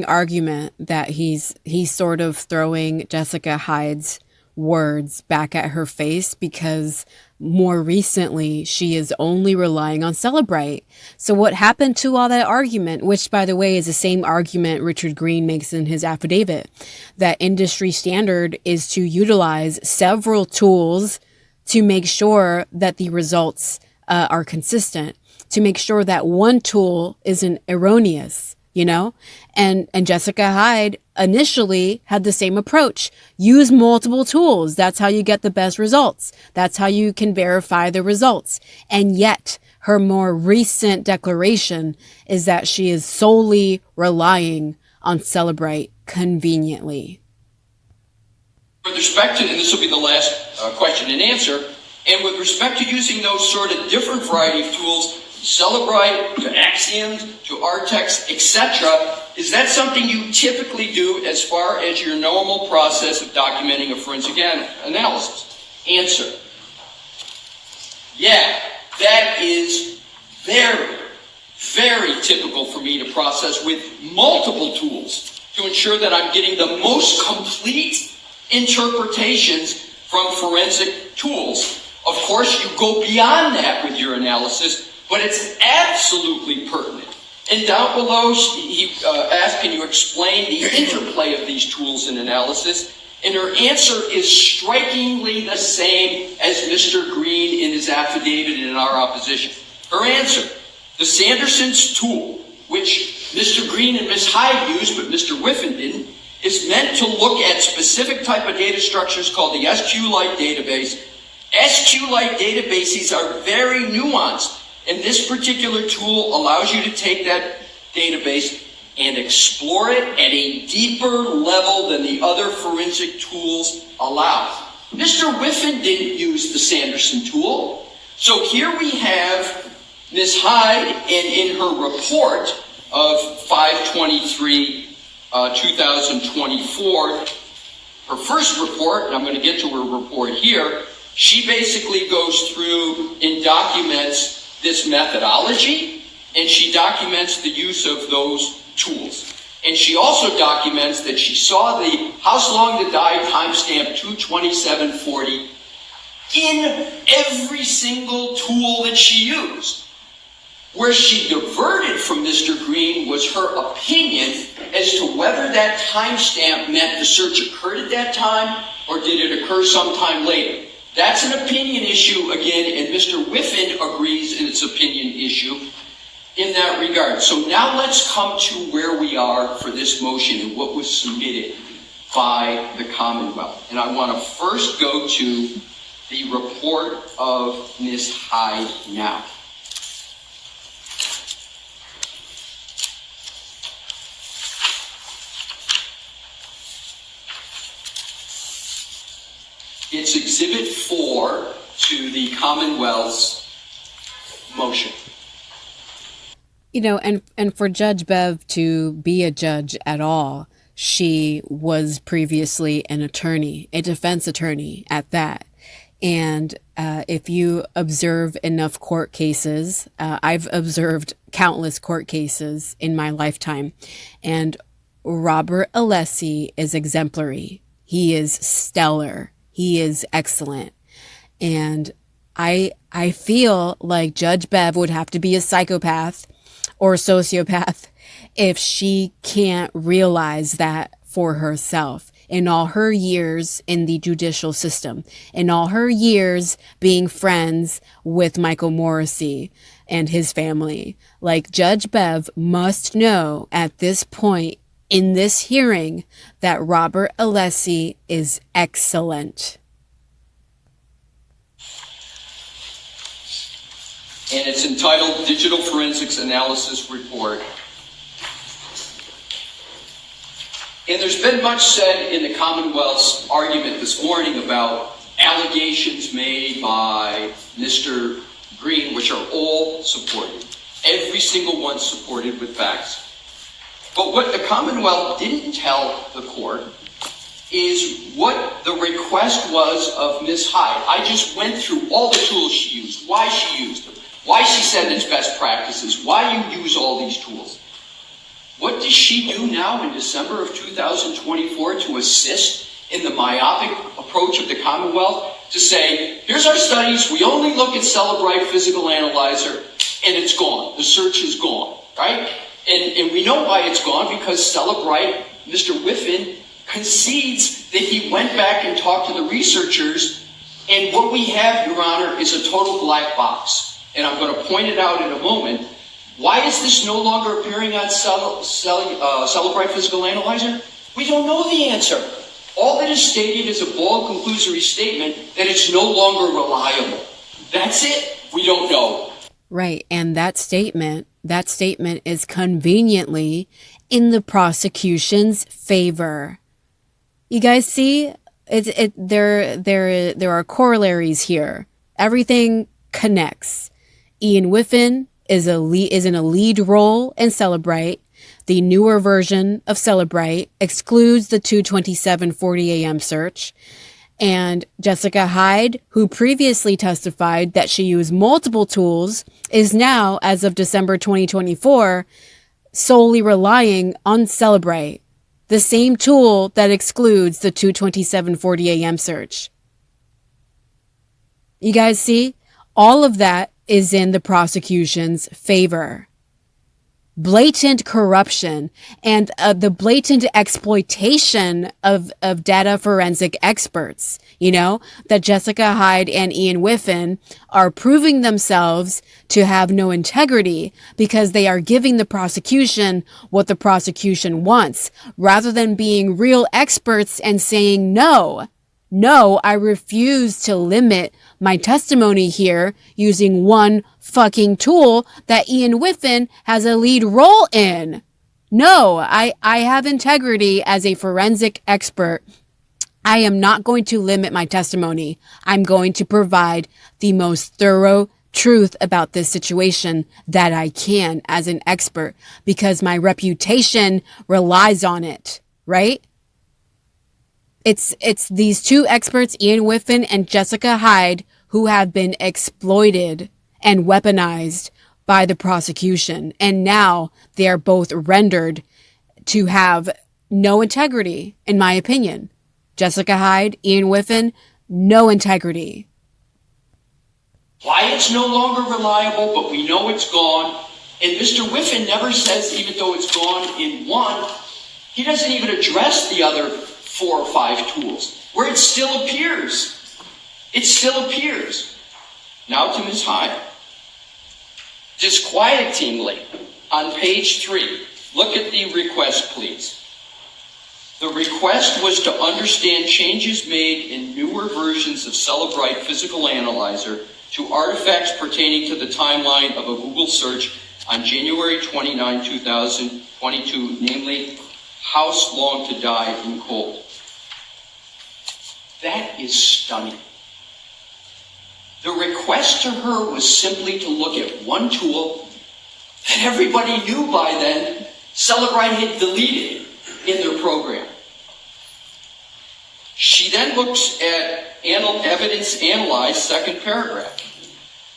argument that he's sort of throwing Jessica Hyde's words back at her face, because more recently she is only relying on Celebrite. So what happened to all that argument, which by the way is the same argument Richard Green makes in his affidavit, that industry standard is to utilize several tools to make sure that the results are consistent, to make sure that one tool isn't erroneous, and Jessica Hyde initially had the same approach. Use multiple tools. That's how you get the best results. That's how you can verify the results. And yet her more recent declaration is that she is solely relying on Celebrite conveniently. With respect to, and this will be the last question and answer, and with respect to using those sort of different variety of tools, Celebrite to Axiom to Artex, etc., is that something you typically do as far as your normal process of documenting a forensic analysis? Answer. Yeah, that is very, very typical for me to process with multiple tools to ensure that I'm getting the most complete interpretations from forensic tools. Of course, you go beyond that with your analysis, but it's absolutely pertinent. And down below, he asked, can you explain the interplay of these tools in analysis? And her answer is strikingly the same as Mr. Green in his affidavit and in our opposition. Her answer, the Sanderson's tool, which Mr. Green and Ms. Hyde used, but Mr. Whiffen didn't, is meant to look at specific type of data structures called the SQLite database. SQLite databases are very nuanced, and this particular tool allows you to take that database and explore it at a deeper level than the other forensic tools allow. Mr. Whiffen didn't use the Sanderson tool. So here we have Ms. Hyde, and in her report of 5/23/2024, her first report, and I'm going to get to her report here, she basically goes through and documents this methodology, and she documents the use of those tools. And she also documents that she saw the House Long to Die timestamp 22740 in every single tool that she used. Where she diverted from Mr. Green was her opinion as to whether that timestamp meant the search occurred at that time or did it occur sometime later. That's an opinion issue again, and Mr. Whiffen agrees in its opinion issue in that regard. So now let's come to where we are for this motion and what was submitted by the Commonwealth. And I want to first go to the report of Ms. Hyde now. It's Exhibit 4 to the Commonwealth's motion. You know, and for Judge Bev to be a judge at all, she was previously an attorney, a defense attorney at that. And if you observe enough court cases, I've observed countless court cases in my lifetime, and Robert Alessi is exemplary. He is stellar. He is excellent. And I feel like Judge Bev would have to be a psychopath or a sociopath if she can't realize that for herself. In all her years in the judicial system, in all her years being friends with Michael Morrissey and his family, like Judge Bev must know at this point in this hearing that Robert Alessi is excellent. And it's entitled Digital Forensics Analysis Report. And there's been much said in the Commonwealth's argument this morning about allegations made by Mr. Green, which are all supported. Every single one supported with facts. But what the Commonwealth didn't tell the court is what the request was of Ms. Hyde. I just went through all the tools she used, why she used them, why she said it's best practices, why you use all these tools. What does she do now in December of 2024 to assist in the myopic approach of the Commonwealth to say, here's our studies, we only look at Celebrite Physical Analyzer, and it's gone. The search is gone, right? And we know why it's gone, because Celebrite, Mr. Whiffen, concedes that he went back and talked to the researchers, and what we have, Your Honor, is a total black box. And I'm going to point it out in a moment. Why is this no longer appearing on Celebrite Physical Analyzer? We don't know the answer. All that is stated is a bald conclusory statement that it's no longer reliable. That's it. We don't know. Right. And that statement is conveniently in the prosecution's favor. You guys see, there are corollaries here. Everything connects. Ian Whiffen is in a lead role in Celebrite. The newer version of Celebrite excludes the 2:27:40 a.m. search. And Jessica Hyde, who previously testified that she used multiple tools, is now, as of December 2024, solely relying on Celebrite, the same tool that excludes the 2:27:40 a.m. search. You guys see? All of that is in the prosecution's favor. blatant corruption and the blatant exploitation of data forensic experts, that Jessica Hyde and Ian Whiffen are proving themselves to have no integrity because they are giving the prosecution what the prosecution wants, rather than being real experts and saying, no, I refuse to limit my testimony here using one fucking tool that Ian Whiffen has a lead role in. No, I have integrity as a forensic expert. I am not going to limit my testimony. I'm going to provide the most thorough truth about this situation that I can as an expert because my reputation relies on it, right? It's these two experts, Ian Whiffen and Jessica Hyde, who have been exploited and weaponized by the prosecution. And now they are both rendered to have no integrity, in my opinion. Jessica Hyde, Ian Whiffen, no integrity. Why it's no longer reliable, but we know it's gone. And Mr. Whiffen never says, even though it's gone in one, he doesn't even address the other 4 or 5 tools, where it still appears. It still appears. Now to Ms. Hyde. Disquietingly, on page 3, look at the request, please. The request was to understand changes made in newer versions of Cellebrite Physical Analyzer to artifacts pertaining to the timeline of a Google search on January 29, 2022, namely, House Long to Die in Cold. That is stunning. The request to her was simply to look at one tool that everybody knew by then Cellebrite had deleted in their program. She then looks at evidence analyzed, second paragraph.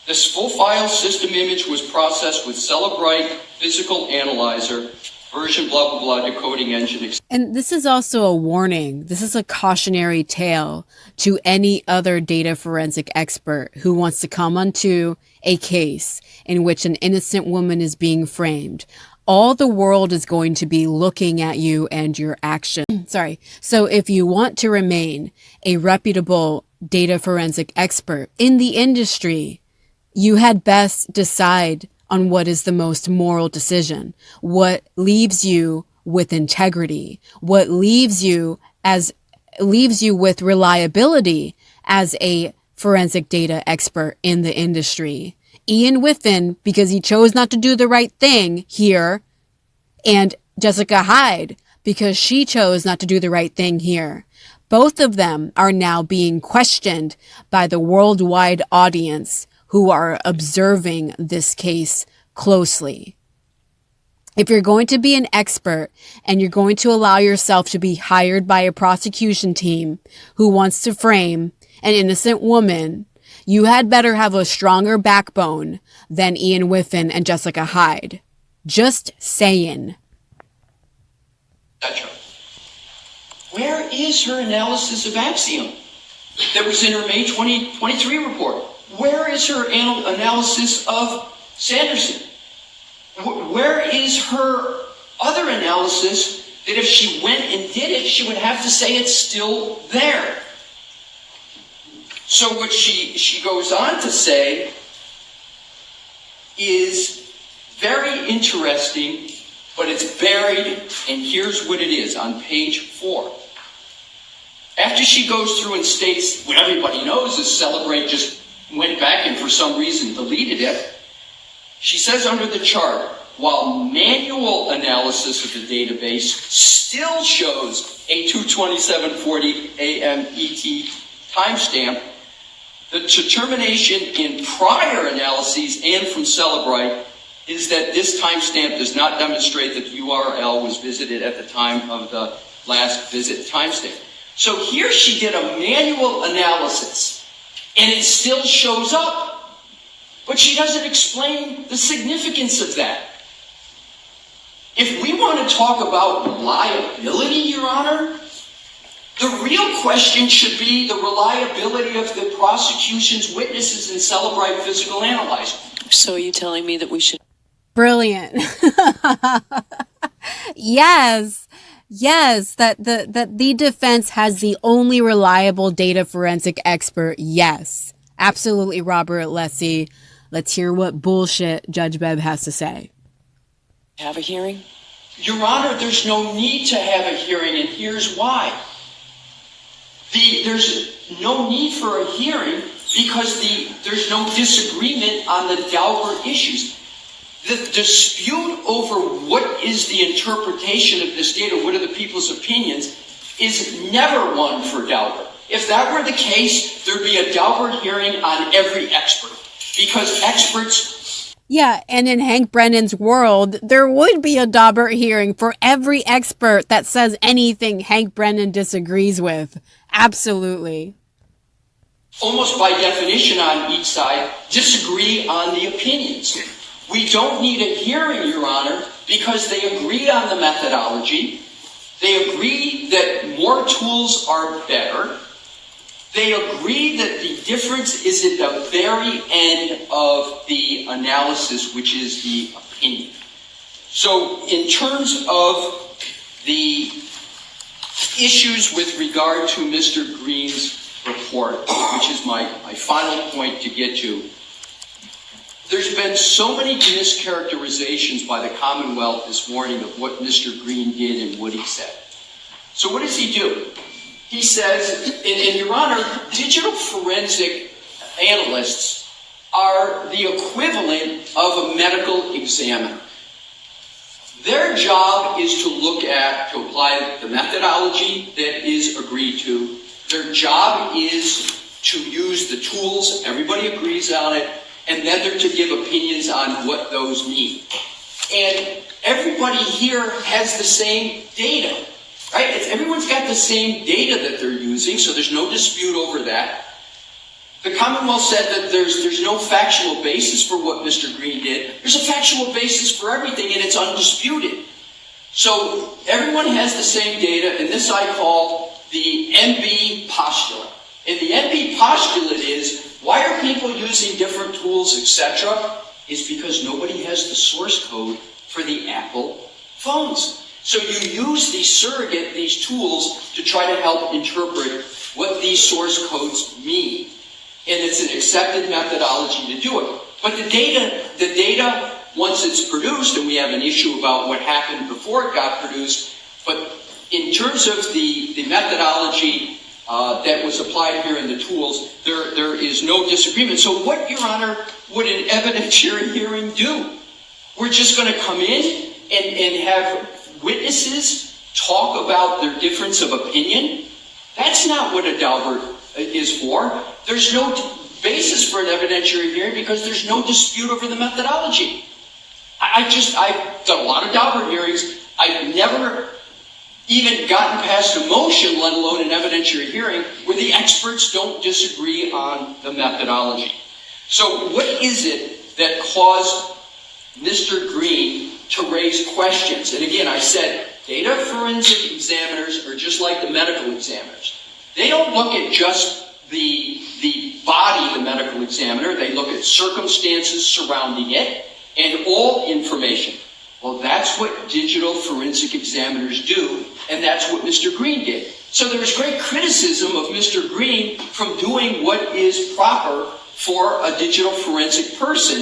This full file system image was processed with Cellebrite Physical Analyzer, version blah, blah, blah, decoding engine. And this is also a warning. This is a cautionary tale to any other data forensic expert who wants to come onto a case in which an innocent woman is being framed. All the world is going to be looking at you and your action. So if you want to remain a reputable data forensic expert in the industry, you had best decide on what is the most moral decision, what leaves you with integrity, what leaves you with reliability as a forensic data expert in the industry. Ian Whiffen, because he chose not to do the right thing here, and Jessica Hyde, because she chose not to do the right thing here. Both of them are now being questioned by the worldwide audience who are observing this case closely. If you're going to be an expert and you're going to allow yourself to be hired by a prosecution team who wants to frame an innocent woman, you had better have a stronger backbone than Ian Whiffen and Jessica Hyde. Just saying. Where is her analysis of Axiom that was in her May 2023 report? Where is her analysis of Sanderson? Where is her other analysis that if she went and did it, she would have to say it's still there? So what she goes on to say is very interesting, but it's buried, and here's what it is on page 4. After she goes through and states what everybody knows is Celebrate just went back and for some reason deleted it, she says under the chart, while manual analysis of the database still shows a 2:27:40 a.m. ET timestamp, the determination in prior analyses and from Celebrite is that this timestamp does not demonstrate that the URL was visited at the time of the last visit timestamp. So here she did a manual analysis, and it still shows up, but she doesn't explain the significance of that. If we want to talk about reliability, Your Honor, the real question should be the reliability of the prosecution's witnesses in Celebrite Physical Analyzer. So are you telling me that we should Brilliant. Yes. Yes, that the defense has the only reliable data forensic expert. Yes. Absolutely, Robert Alessi. Let's hear what bullshit Judge Bebb has to say. Have a hearing? Your Honor, there's no need to have a hearing, and here's why. There's no need for a hearing because there's no disagreement on the Daubert issues. The dispute over what is the interpretation of this data, what are the people's opinions, is never one for Daubert. If that were the case, there'd be a Daubert hearing on every expert because experts... Yeah, and in Hank Brennan's world, there would be a Daubert hearing for every expert that says anything Hank Brennan disagrees with. Absolutely. Almost by definition on each side, disagree on the opinions. We don't need a hearing, Your Honor, because they agreed on the methodology. They agree that more tools are better. They agree that the difference is at the very end of the analysis, which is the opinion. So in terms of the issues with regard to Mr. Green's report, which is my final point to get to, there's been so many mischaracterizations by the Commonwealth this morning of what Mr. Green did and what he said. So what does he do? He says, and Your Honor, digital forensic analysts are the equivalent of a medical examiner. Their job is to apply the methodology that is agreed to. Their job is to use the tools, everybody agrees on it, and then they're to give opinions on what those mean. And everybody here has the same data, right? Everyone's got the same data that they're using, so there's no dispute over that. The Commonwealth said that there's no factual basis for what Mr. Green did. There's a factual basis for everything, and it's undisputed. So everyone has the same data, and this I call the MB postulate. And the MB postulate is, why are people using different tools, etc.? Is because nobody has the source code for the Apple phones. So you use these tools to try to help interpret what these source codes mean. And it's an accepted methodology to do it. But the data, once it's produced, and we have an issue about what happened before it got produced, but in terms of the methodology that was applied here in the tools, there is no disagreement. So what, Your Honor, would an evidentiary hearing do? We're just going to come in and have witnesses talk about their difference of opinion? That's not what a Daubert is for. There's no basis for an evidentiary hearing because there's no dispute over the methodology. I've done a lot of Daubert hearings. I've never even gotten past a motion, let alone an evidentiary hearing, where the experts don't disagree on the methodology. So what is it that caused Mr. Green to raise questions? And again, I said, data forensic examiners are just like the medical examiners. They don't look at just the body of the medical examiner. They look at circumstances surrounding it and all information. Well, that's what digital forensic examiners do, and that's what Mr. Green did. So there was great criticism of Mr. Green from doing what is proper for a digital forensic person,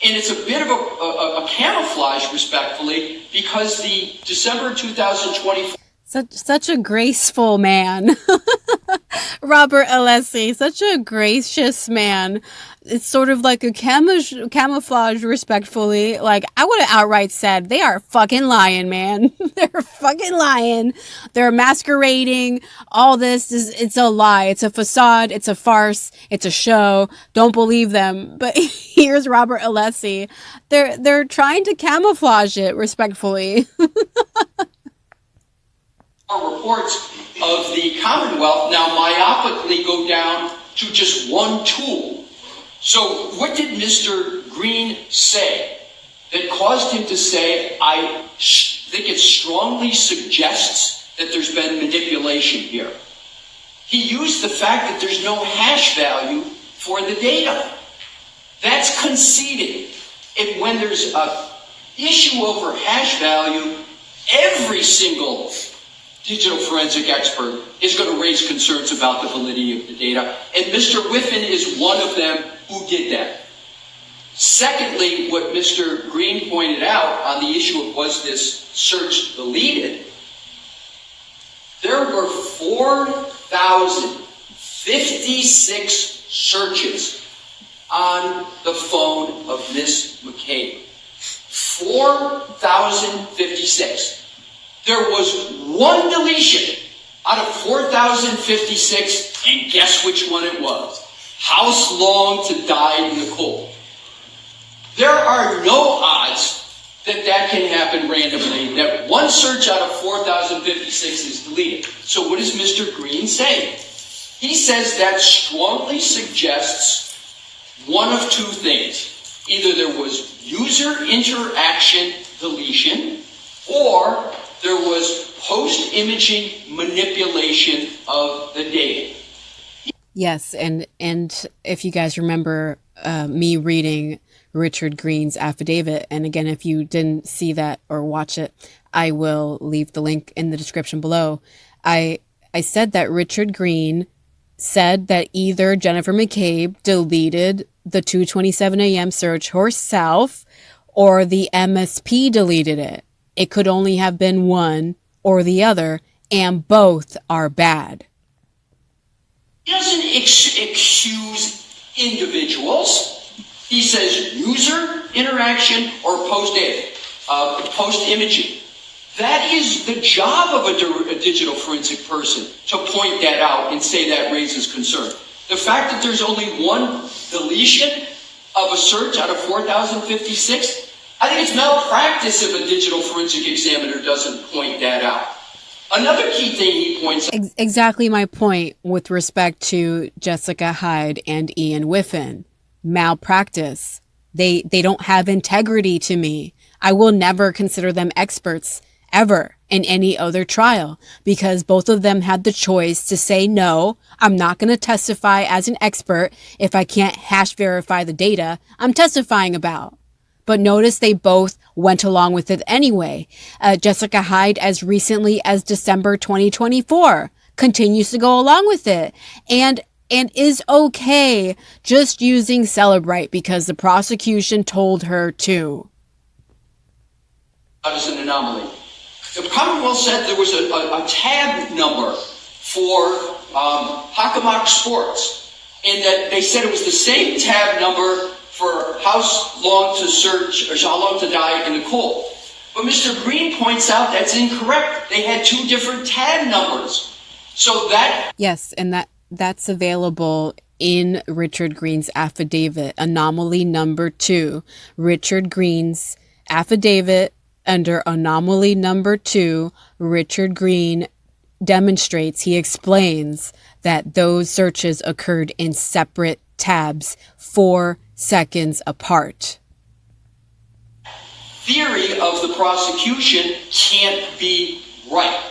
and it's a bit of a camouflage, respectfully, because the December 2024... Such a graceful man. Robert Alessi, such a gracious man. It's sort of like a camouflage, respectfully. Like, I would have outright said, they are fucking lying, man. They're fucking lying. They're masquerading. All this it's a lie. It's a facade. It's a farce. It's a show. Don't believe them. But here's Robert Alessi. They're trying to camouflage it, respectfully. Reports of the Commonwealth now myopically go down to just one tool. So what did Mr. Green say that caused him to say, I think it strongly suggests that there's been manipulation here? He used the fact that there's no hash value for the data. That's conceded. And when there's a issue over hash value, every single digital forensic expert is going to raise concerns about the validity of the data, and Mr. Whiffen is one of them who did that. Secondly, what Mr. Green pointed out on the issue of was this search deleted, there were 4,056 searches on the phone of Miss McCabe. 4,056. There was one deletion out of 4,056, and guess which one it was? House long to die in the cold. There are no odds that that can happen randomly, that one search out of 4,056 is deleted. So what does Mr. Green say? He says that strongly suggests one of two things. Either there was user interaction deletion, or there was post-imaging manipulation of the data. Yes, and if you guys remember me reading Richard Green's affidavit, and again, if you didn't see that or watch it, I will leave the link in the description below. I said that Richard Green said that either Jennifer McCabe deleted the 2:27 a.m. search herself, or the MSP deleted it. It could only have been one or the other, and both are bad. He doesn't excuse individuals. He says user interaction or post-imaging. That is the job of a digital forensic person, to point that out and say that raises concern. The fact that there's only one deletion of a search out of 4,056, I think it's malpractice if a digital forensic examiner doesn't point that out. Another key thing he points out. Exactly my point with respect to Jessica Hyde and Ian Whiffen. Malpractice. They don't have integrity to me. I will never consider them experts ever in any other trial, because both of them had the choice to say, no, I'm not going to testify as an expert if I can't hash verify the data I'm testifying about. But notice they both went along with it anyway. Jessica Hyde, as recently as December 2024, continues to go along with it and is okay just using Celebrite because the prosecution told her to. That is an anomaly. The Commonwealth said there was a tab number for Hakamak Sports, and that they said it was the same tab number for how long to search or how long to die in the cold. But Mr. Green points out that's incorrect. They had two different tab numbers. So that... Yes, and that's available in Richard Green's affidavit, anomaly number 2. Richard Green's affidavit under anomaly number 2, Richard Green demonstrates, he explains that those searches occurred in separate tabs 4 seconds apart. Theory of the prosecution can't be right.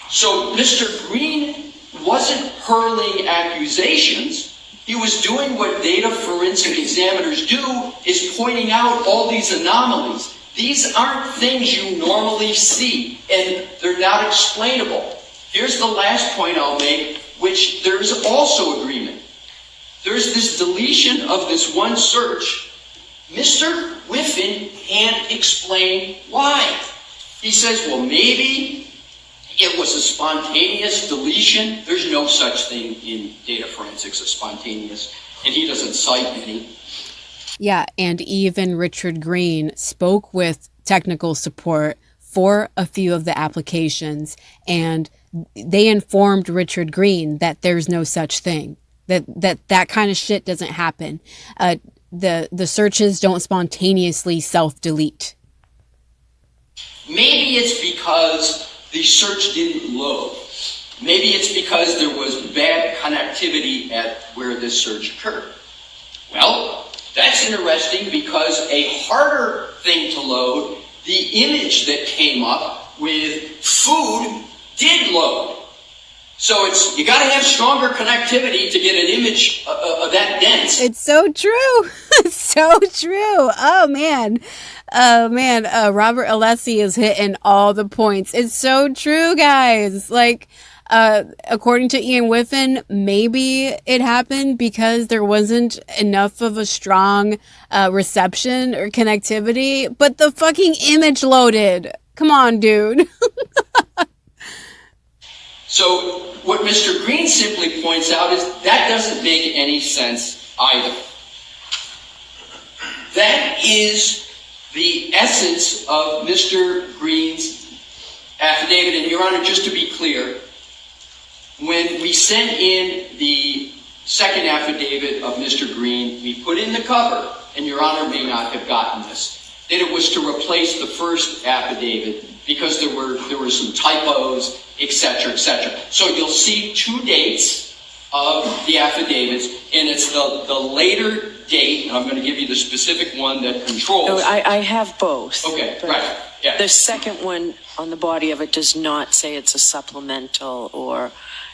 So Mr. Green wasn't hurling accusations. He was doing what data forensic examiners do, is pointing out all these anomalies. These aren't things you normally see, and they're not explainable. Here's the last point I'll make, which there's also agreement. There's this deletion of this one search. Mr. Whiffen can't explain why. He says, well, maybe it was a spontaneous deletion. There's no such thing in data forensics as spontaneous, and he doesn't cite any. Yeah, and even Richard Green spoke with technical support for a few of the applications, and they informed Richard Green that there's no such thing, that kind of shit doesn't happen. The searches don't spontaneously self-delete. Maybe it's because the search didn't load. Maybe it's because there was bad connectivity at where this search occurred. Well, that's interesting because a harder thing to load, the image that came up with food, did load. So you got to have stronger connectivity to get an image that dense. It's so true. It's so true. Oh, man. Oh man, Robert Alessi is hitting all the points. It's so true, guys. Like, according to Ian Whiffen, maybe it happened because there wasn't enough of a strong reception or connectivity, but the fucking image loaded. Come on, dude. So what Mr. Green simply points out is that doesn't make any sense either. That is the essence of Mr. Green's affidavit. And Your Honor, just to be clear, when we sent in the second affidavit of Mr. Green, we put in the cover, and Your Honor may not have gotten this, that it was to replace the first affidavit because there were some typos, etc., etc. So you'll see two dates of the affidavits, and it's the later date, and I'm going to give you the specific one that controls. No, I have both. Okay, right, yeah. The second one on the body of it does not say it's a supplemental or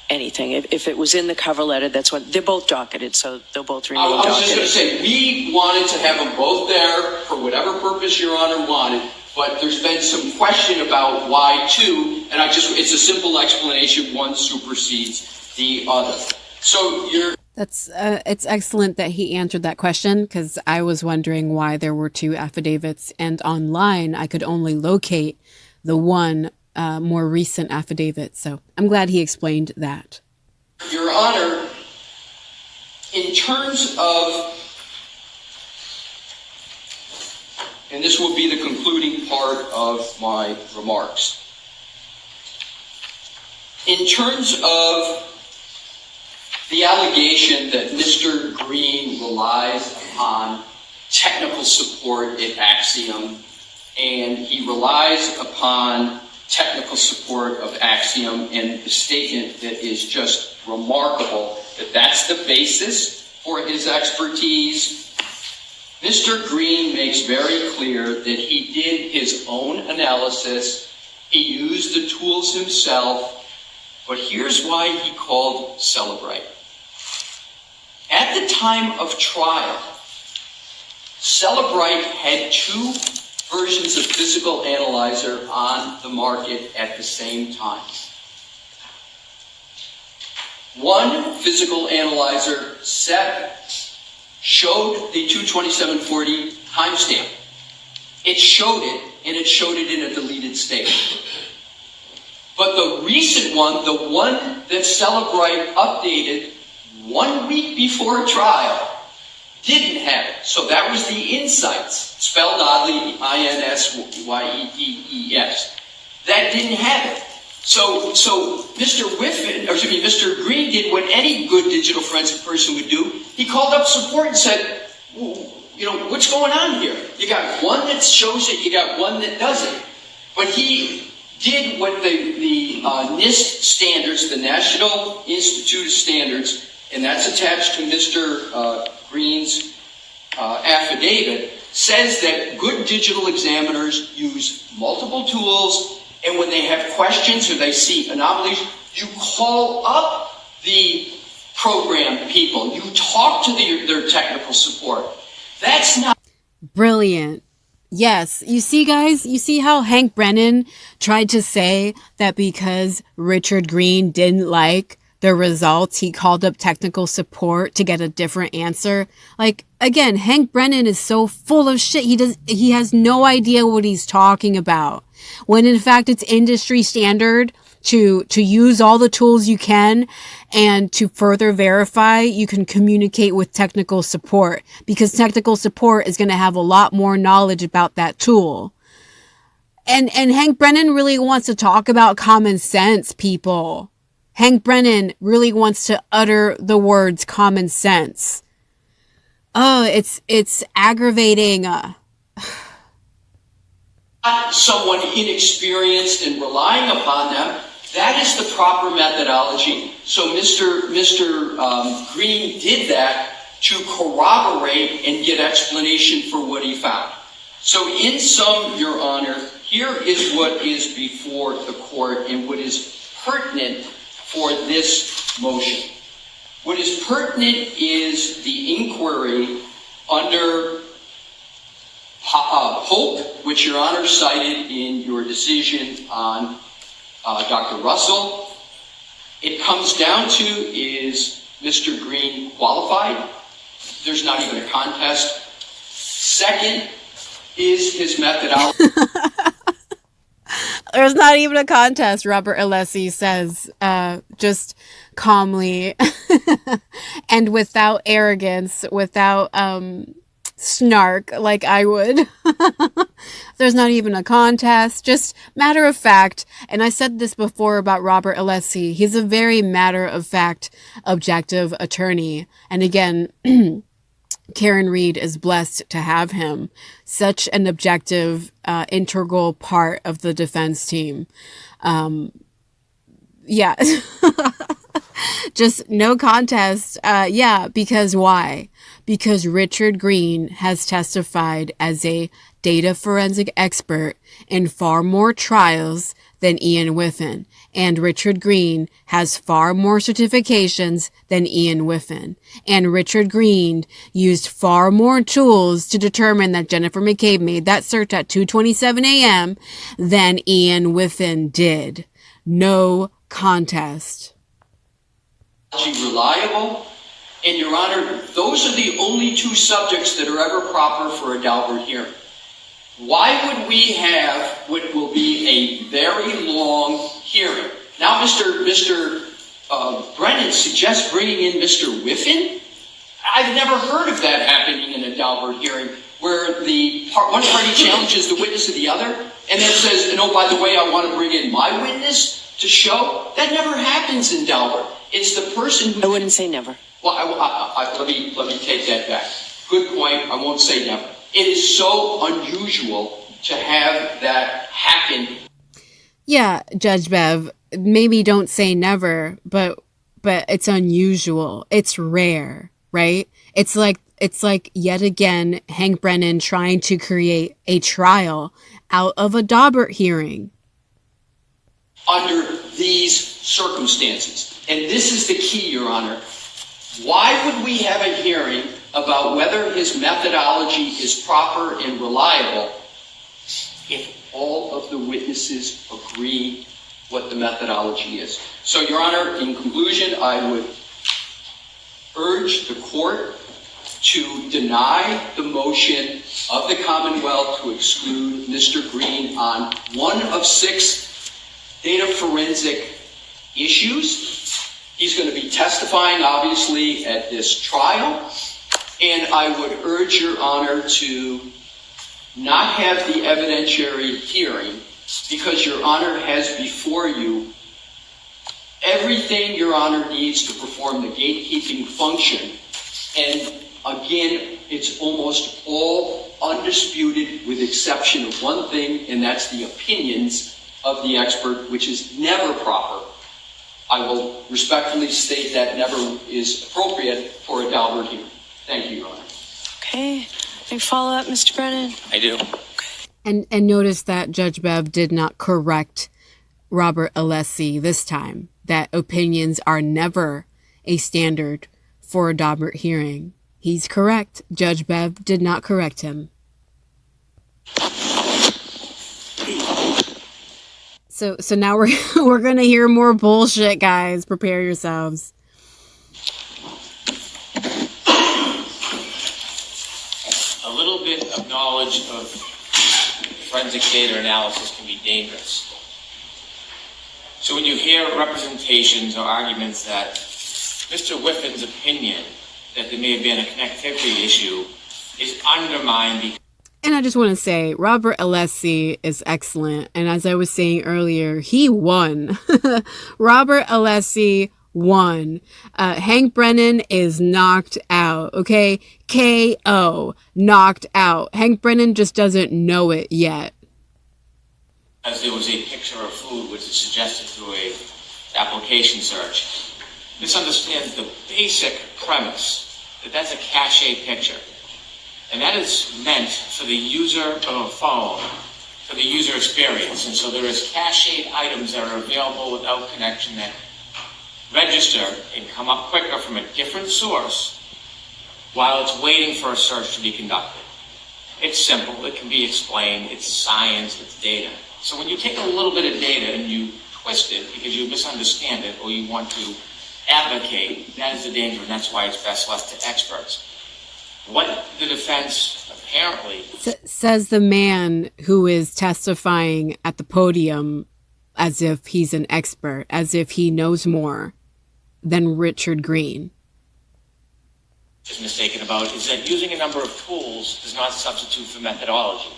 anything. If it was in the cover letter, that's what, they're both docketed, so they'll both remain I was docketed. just going to say, we wanted to have them both there for whatever purpose Your Honor wanted, but there's been some question about why two, and it's a simple explanation, one supersedes the other. So It's excellent that he answered that question, because I was wondering why there were two affidavits, and online I could only locate the one more recent affidavit. So I'm glad he explained that. Your Honor, in terms of, and this will be the concluding part of my remarks, in terms of the allegation that Mr. Green relies upon technical support at Axiom, and he relies upon technical support of Axiom, and the statement that is just remarkable, that that's the basis for his expertise. Mr. Green makes very clear that he did his own analysis, he used the tools himself, but here's why he called Celebrite. At the time of trial, Celebrite had two versions of physical analyzer on the market at the same time. One physical analyzer set showed the 22740 timestamp. It showed it, and it showed it in a deleted state. But the recent one, the one that Celebrite updated 1 week before trial, didn't have it. So that was the Insights, spelled oddly, INSYEES. That didn't have it. So Mr. Green did what any good digital forensic person would do. He called up support and said, what's going on here? You got one that shows it, you got one that doesn't. But he did what the NIST standards, the National Institute of Standards, and that's attached to Mr. Green's affidavit, says that good digital examiners use multiple tools, and when they have questions or they see anomalies, you call up the program people. You talk to their technical support. That's not Brilliant. Yes. You see, guys, you see how Hank Brennan tried to say that because Richard Green didn't like the results, he called up technical support to get a different answer. Like, again, Hank Brennan is so full of shit. He has no idea what he's talking about. When in fact it's industry standard to use all the tools you can, and to further verify, you can communicate with technical support, because technical support is going to have a lot more knowledge about that tool. And Hank Brennan really wants to talk about common sense, people. Hank Brennan really wants to utter the words common sense. Oh, it's aggravating. Someone inexperienced and relying upon them. That is the proper methodology. So Mr. Green did that to corroborate and get explanation for what he found. So in sum, Your Honor, here is what is before the court and what is pertinent for this motion. What is pertinent is the inquiry under Hope, which Your Honor cited in your decision on Dr. Russell, it comes down to, is Mr. Green qualified? There's not even a contest. Second, is his methodology. There's not even a contest, Robert Alessi says, just calmly and without arrogance, without snark like I would. There's not even a contest, just matter of fact. And I said this before about Robert Alessi. He's a very matter of fact, objective attorney. And again, Karen Reed is blessed to have him, such an objective, integral part of the defense team. Yeah, just no contest. Yeah, because why? Because Richard Green has testified as a data forensic expert in far more trials than Ian Whiffen. And Richard Green has far more certifications than Ian Whiffen. And Richard Green used far more tools to determine that Jennifer McCabe made that search at 2:27 a.m. than Ian Whiffen did. No contest. Reliable. And Your Honor, those are the only two subjects that are ever proper for a Daubert hearing. Why would we have what will be a very long hearing? Now, Mr. Brennan suggests bringing in Mr. Whiffen. I've never heard of that happening in a Daubert hearing, where one party challenges the witness of the other, and then says, and oh, by the way, I want to bring in my witness to show. That never happens in Daubert. It's the person who... I wouldn't say never. Well, let me take that back. Good point. I won't say never. It is so unusual to have that happen. Yeah, Judge Bev, maybe don't say never, but it's unusual. It's rare, right? It's like yet again Hank Brennan trying to create a trial out of a Daubert hearing. Under these circumstances, and this is the key, Your Honor, why would we have a hearing about whether his methodology is proper and reliable if all of the witnesses agree what the methodology is? So, Your Honor, in conclusion, I would urge the court to deny the motion of the Commonwealth to exclude Mr. Green on one of 6 data forensic issues. He's going to be testifying, obviously, at this trial. And I would urge Your Honor to not have the evidentiary hearing, because Your Honor has before you everything Your Honor needs to perform the gatekeeping function. And again, it's almost all undisputed with exception of one thing, and that's the opinions of the expert, which is never proper. I will respectfully state that never is appropriate for a Daubert hearing. Thank you, Your Honor. Okay. Any follow-up, Mr. Brennan? I do. And notice that Judge Bev did not correct Robert Alessi this time, that opinions are never a standard for a Daubert hearing. He's correct. Judge Bev did not correct him. So now we're gonna hear more bullshit, guys. Prepare yourselves. A little bit of knowledge of forensic data analysis can be dangerous. So when you hear representations or arguments that Mr. Whiffen's opinion that there may have been a connectivity issue is undermined because... And I just want to say, Robert Alessi is excellent. And as I was saying earlier, he won. Robert Alessi won. Hank Brennan is knocked out, okay? KO, knocked out. Hank Brennan just doesn't know it yet. As there was a picture of food which is suggested through a application search, misunderstands the basic premise that that's a cache picture. And that is meant for the user of a phone, for the user experience. And so there is cached items that are available without connection that register and come up quicker from a different source while it's waiting for a search to be conducted. It's simple. It can be explained. It's science. It's data. So when you take a little bit of data and you twist it because you misunderstand it or you want to advocate, that is the danger, and that's why it's best left to experts. What the defense apparently says the man who is testifying at the podium as if he's an expert, as if he knows more than Richard Green. is mistaken about is that using a number of tools does not substitute for methodology.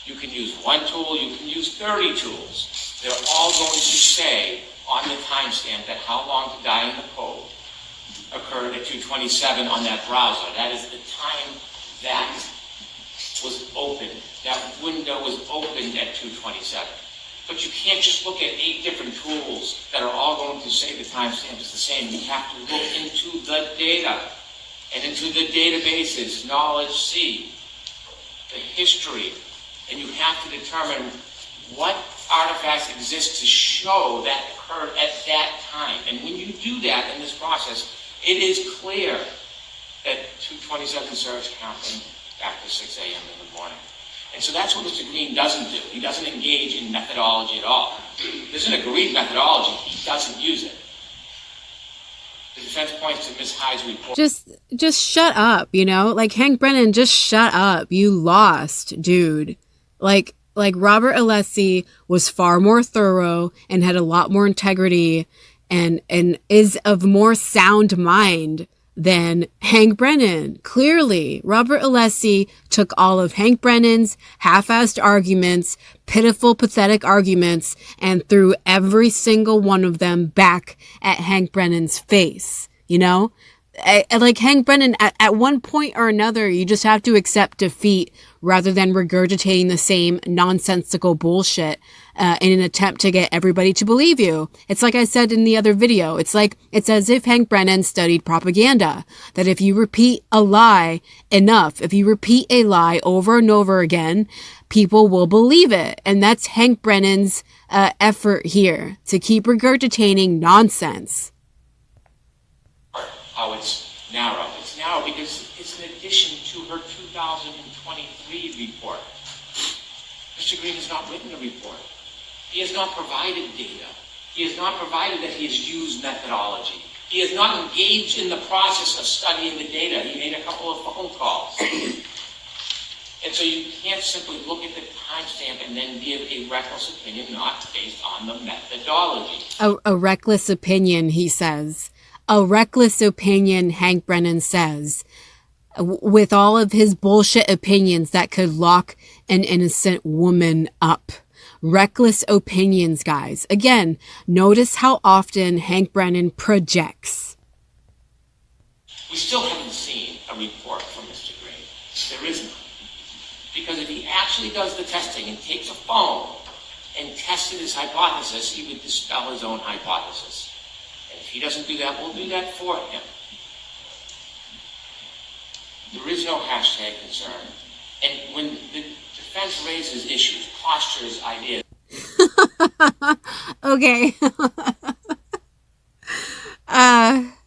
You can use one tool, you can use 30 tools. They're all going to say on the timestamp that how long to die in the code occurred at 2:27 on that browser. That is the time that was open. That window was opened at 2:27. But you can't just look at 8 different tools that are all going to say the timestamp is the same. You have to look into the data and into the databases, knowledge C, the history, and you have to determine what artifacts exist to show that occurred at that time. And when you do that in this process, it is clear that 2:27 search happened after 6 a.m. in the morning. And so that's what Mr. Green doesn't do. He doesn't engage in methodology at all. There's an agreed methodology. He doesn't use it. The defense points to Ms. Hyde's report. Just shut up, you know? Like, Hank Brennan, just shut up. You lost, dude. Like Robert Alessi was far more thorough and had a lot more integrity and is of more sound mind than Hank Brennan. Clearly, Robert Alessi took all of Hank Brennan's half-assed arguments, pitiful, pathetic arguments, and threw every single one of them back at Hank Brennan's face, you know? Like Hank Brennan, at one point or another, you just have to accept defeat rather than regurgitating the same nonsensical bullshit in an attempt to get everybody to believe you. It's like I said in the other video. It's as if Hank Brennan studied propaganda, that if you repeat a lie enough, if you repeat a lie over and over again, people will believe it. And that's Hank Brennan's effort here, to keep regurgitating nonsense. How it's narrow. It's narrow because it's an addition to her 2023 report. Mr. Green has not written a report. He has not provided data. He has not provided that he has used methodology. He has not engaged in the process of studying the data. He made a couple of phone calls. And so you can't simply look at the timestamp and then give a reckless opinion not based on the methodology. A reckless opinion, he says. A reckless opinion, Hank Brennan says, with all of his bullshit opinions that could lock an innocent woman up. Reckless opinions, guys. Again, notice how often Hank Brennan projects. We still haven't seen a report from Mr. Green. There is none. Because if he actually does the testing and takes a phone and tested his hypothesis, he would dispel his own hypothesis. And if he doesn't do that, we'll do that for him. There is no hashtag concern. And when the defense raises issues, postures, ideas. Okay.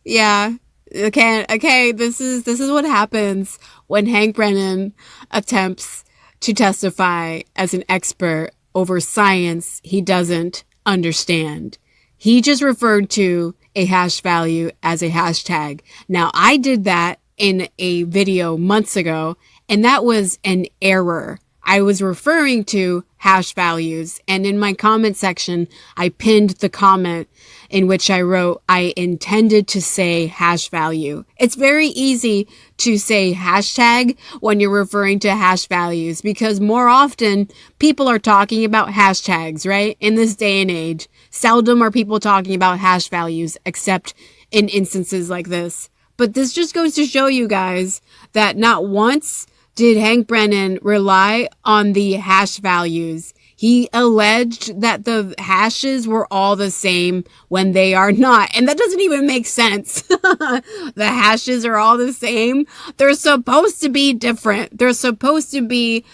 Yeah. Okay. This is what happens when Hank Brennan attempts to testify as an expert over science he doesn't understand. He just referred to a hash value as a hashtag. Now, I did that in a video months ago, and that was an error. I was referring to hash values, and in my comment section, I pinned the comment in which I wrote, I intended to say hash value. It's very easy to say hashtag when you're referring to hash values, because more often people are talking about hashtags, right? In this day and age, seldom are people talking about hash values, except in instances like this. But this just goes to show you guys that not once did Hank Brennan rely on the hash values. He alleged that the hashes were all the same when they are not. And that doesn't even make sense. The hashes are all the same. They're supposed to be different. They're supposed to be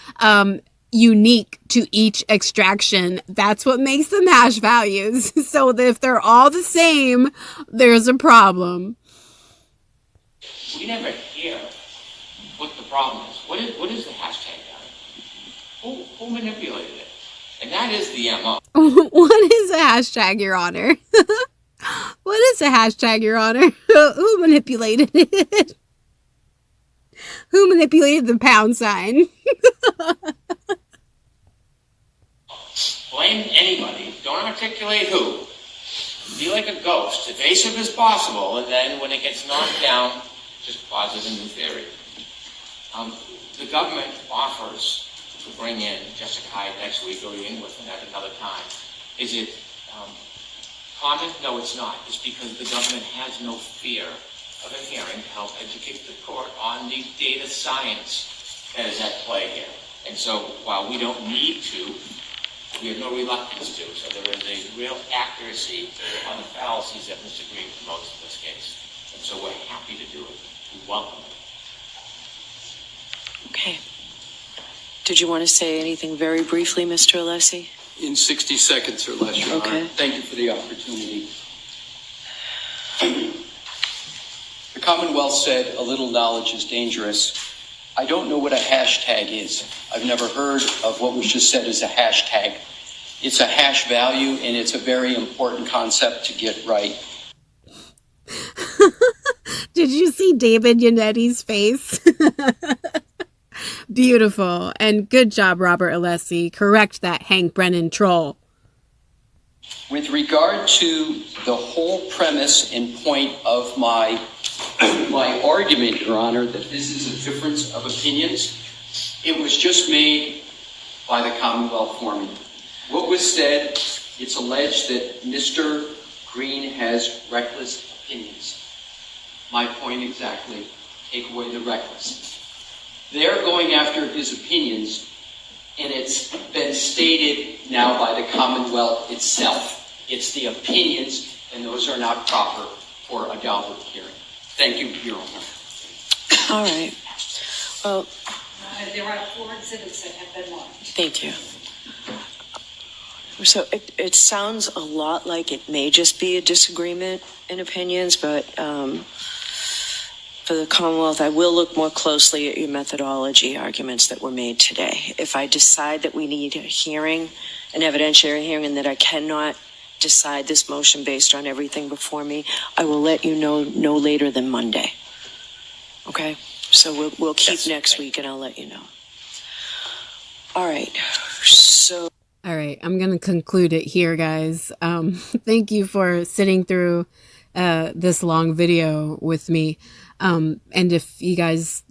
unique to each extraction. That's what makes them hash values. So if they're all the same, there's a problem. We never hear what the problem is. What is the hashtag value? Who manipulated it? And that is the MO. What is a hashtag, Your Honor? What is a hashtag, Your Honor? Who manipulated it? Who manipulated the pound sign? Blame anybody. Don't articulate who. Be like a ghost, evasive as possible, and then when it gets knocked down, just posit a new theory. The government offers to bring in Jessica Hyde next week or in with at another time. Is it common? No, it's not. It's because the government has no fear of a hearing to help educate the court on the data science that is at play here. And so while we don't need to, we have no reluctance to. So there is a real accuracy on the fallacies that Mr. Green promotes in this case. And so we're happy to do it. We welcome it. Okay. Did you want to say anything very briefly, Mr. Alessi? In 60 seconds or less, Your Okay. Honor. Thank you for the opportunity. The Commonwealth said a little knowledge is dangerous. I don't know what a hashtag is. I've never heard of what was just said as a hashtag. It's a hash value, and it's a very important concept to get right. Did you see David Yanetti's face? Beautiful. And good job, Robert Alessi. Correct that Hank Brennan troll. With regard to the whole premise and point of my argument, Your Honor, that this is a difference of opinions, it was just made by the Commonwealth for me. What was said, it's alleged that Mr. Green has reckless opinions. My point exactly, take away the reckless. They're going after his opinions, and it's been stated now by the Commonwealth itself. It's the opinions, and those are not proper for a Daubert hearing. Thank you, Your Honor. All right. Well, There are 4 exhibits that have been marked. thank you. So it sounds a lot like it may just be a disagreement in opinions, but for the Commonwealth, I will look more closely at your methodology arguments that were made today. If I decide that we need a hearing, an evidentiary hearing, and that I cannot decide this motion based on everything before me, I will let you know no later than Monday. Okay? So we'll keep Yes, next thank week, and I'll let you know. All right. So. All right, I'm going to conclude it here, guys. Thank you for sitting through this long video with me. And if you guys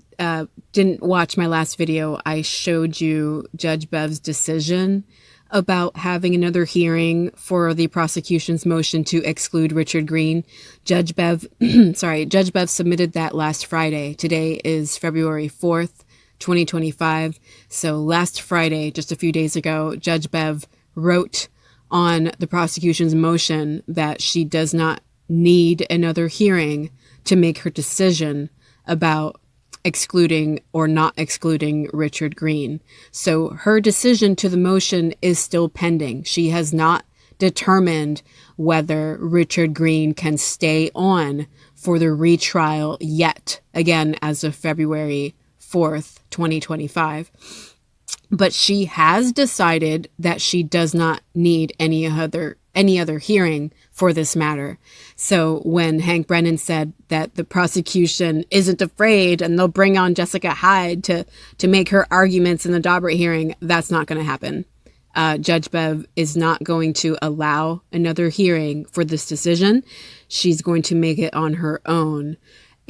didn't watch my last video, I showed you Judge Bev's decision about having another hearing for the prosecution's motion to exclude Richard Green. Judge Bev submitted that last Friday. Today is February 4th. 2025. So last Friday, just a few days ago, Judge Bev wrote on the prosecution's motion that she does not need another hearing to make her decision about excluding or not excluding Richard Green. So her decision to the motion is still pending. She has not determined whether Richard Green can stay on for the retrial yet, again, as of February 4th, 2025. But she has decided that she does not need any other hearing for this matter. So when Hank Brennan said that the prosecution isn't afraid and they'll bring on Jessica Hyde to make her arguments in the Daubert hearing, that's not going to happen. Judge Bev is not going to allow another hearing for this decision. She's going to make it on her own.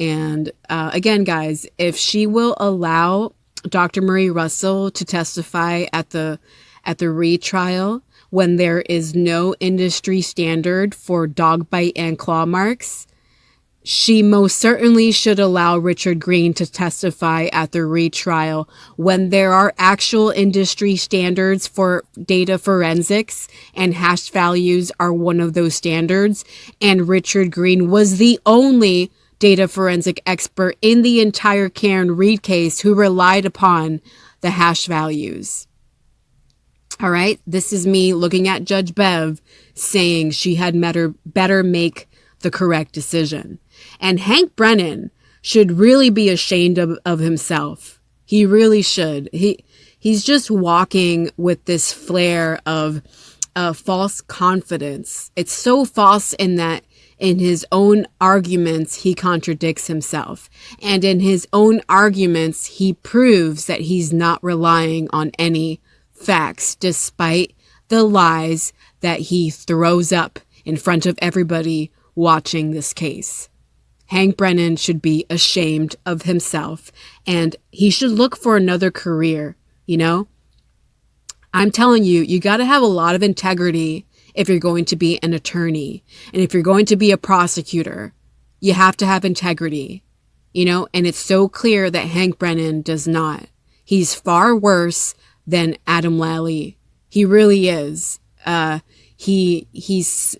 And again, guys, if she will allow Dr. Marie Russell to testify at the retrial when there is no industry standard for dog bite and claw marks, she most certainly should allow Richard Green to testify at the retrial when there are actual industry standards for data forensics, and hash values are one of those standards. And Richard Green was the only data forensic expert in the entire Karen Reed case who relied upon the hash values. All right, this is me looking at Judge Bev saying she had better make the correct decision. And Hank Brennan should really be ashamed of himself. He really should. He's just walking with this flare of false confidence. It's so false in that in his own arguments, he contradicts himself. And in his own arguments, he proves that he's not relying on any facts, despite the lies that he throws up in front of everybody watching this case. Hank Brennan should be ashamed of himself, and he should look for another career, you know? I'm telling you, you got to have a lot of integrity if you're going to be an attorney. And if you're going to be a prosecutor, you have to have integrity, you know? And it's so clear that Hank Brennan does not. He's far worse than Adam Lally. He really is. He's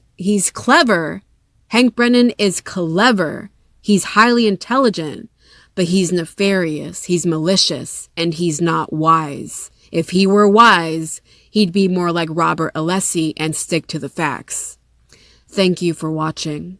clever. Hank Brennan is clever. He's highly intelligent, but he's nefarious. He's malicious, and he's not wise. If he were wise, he'd be more like Robert Alessi and stick to the facts. Thank you for watching.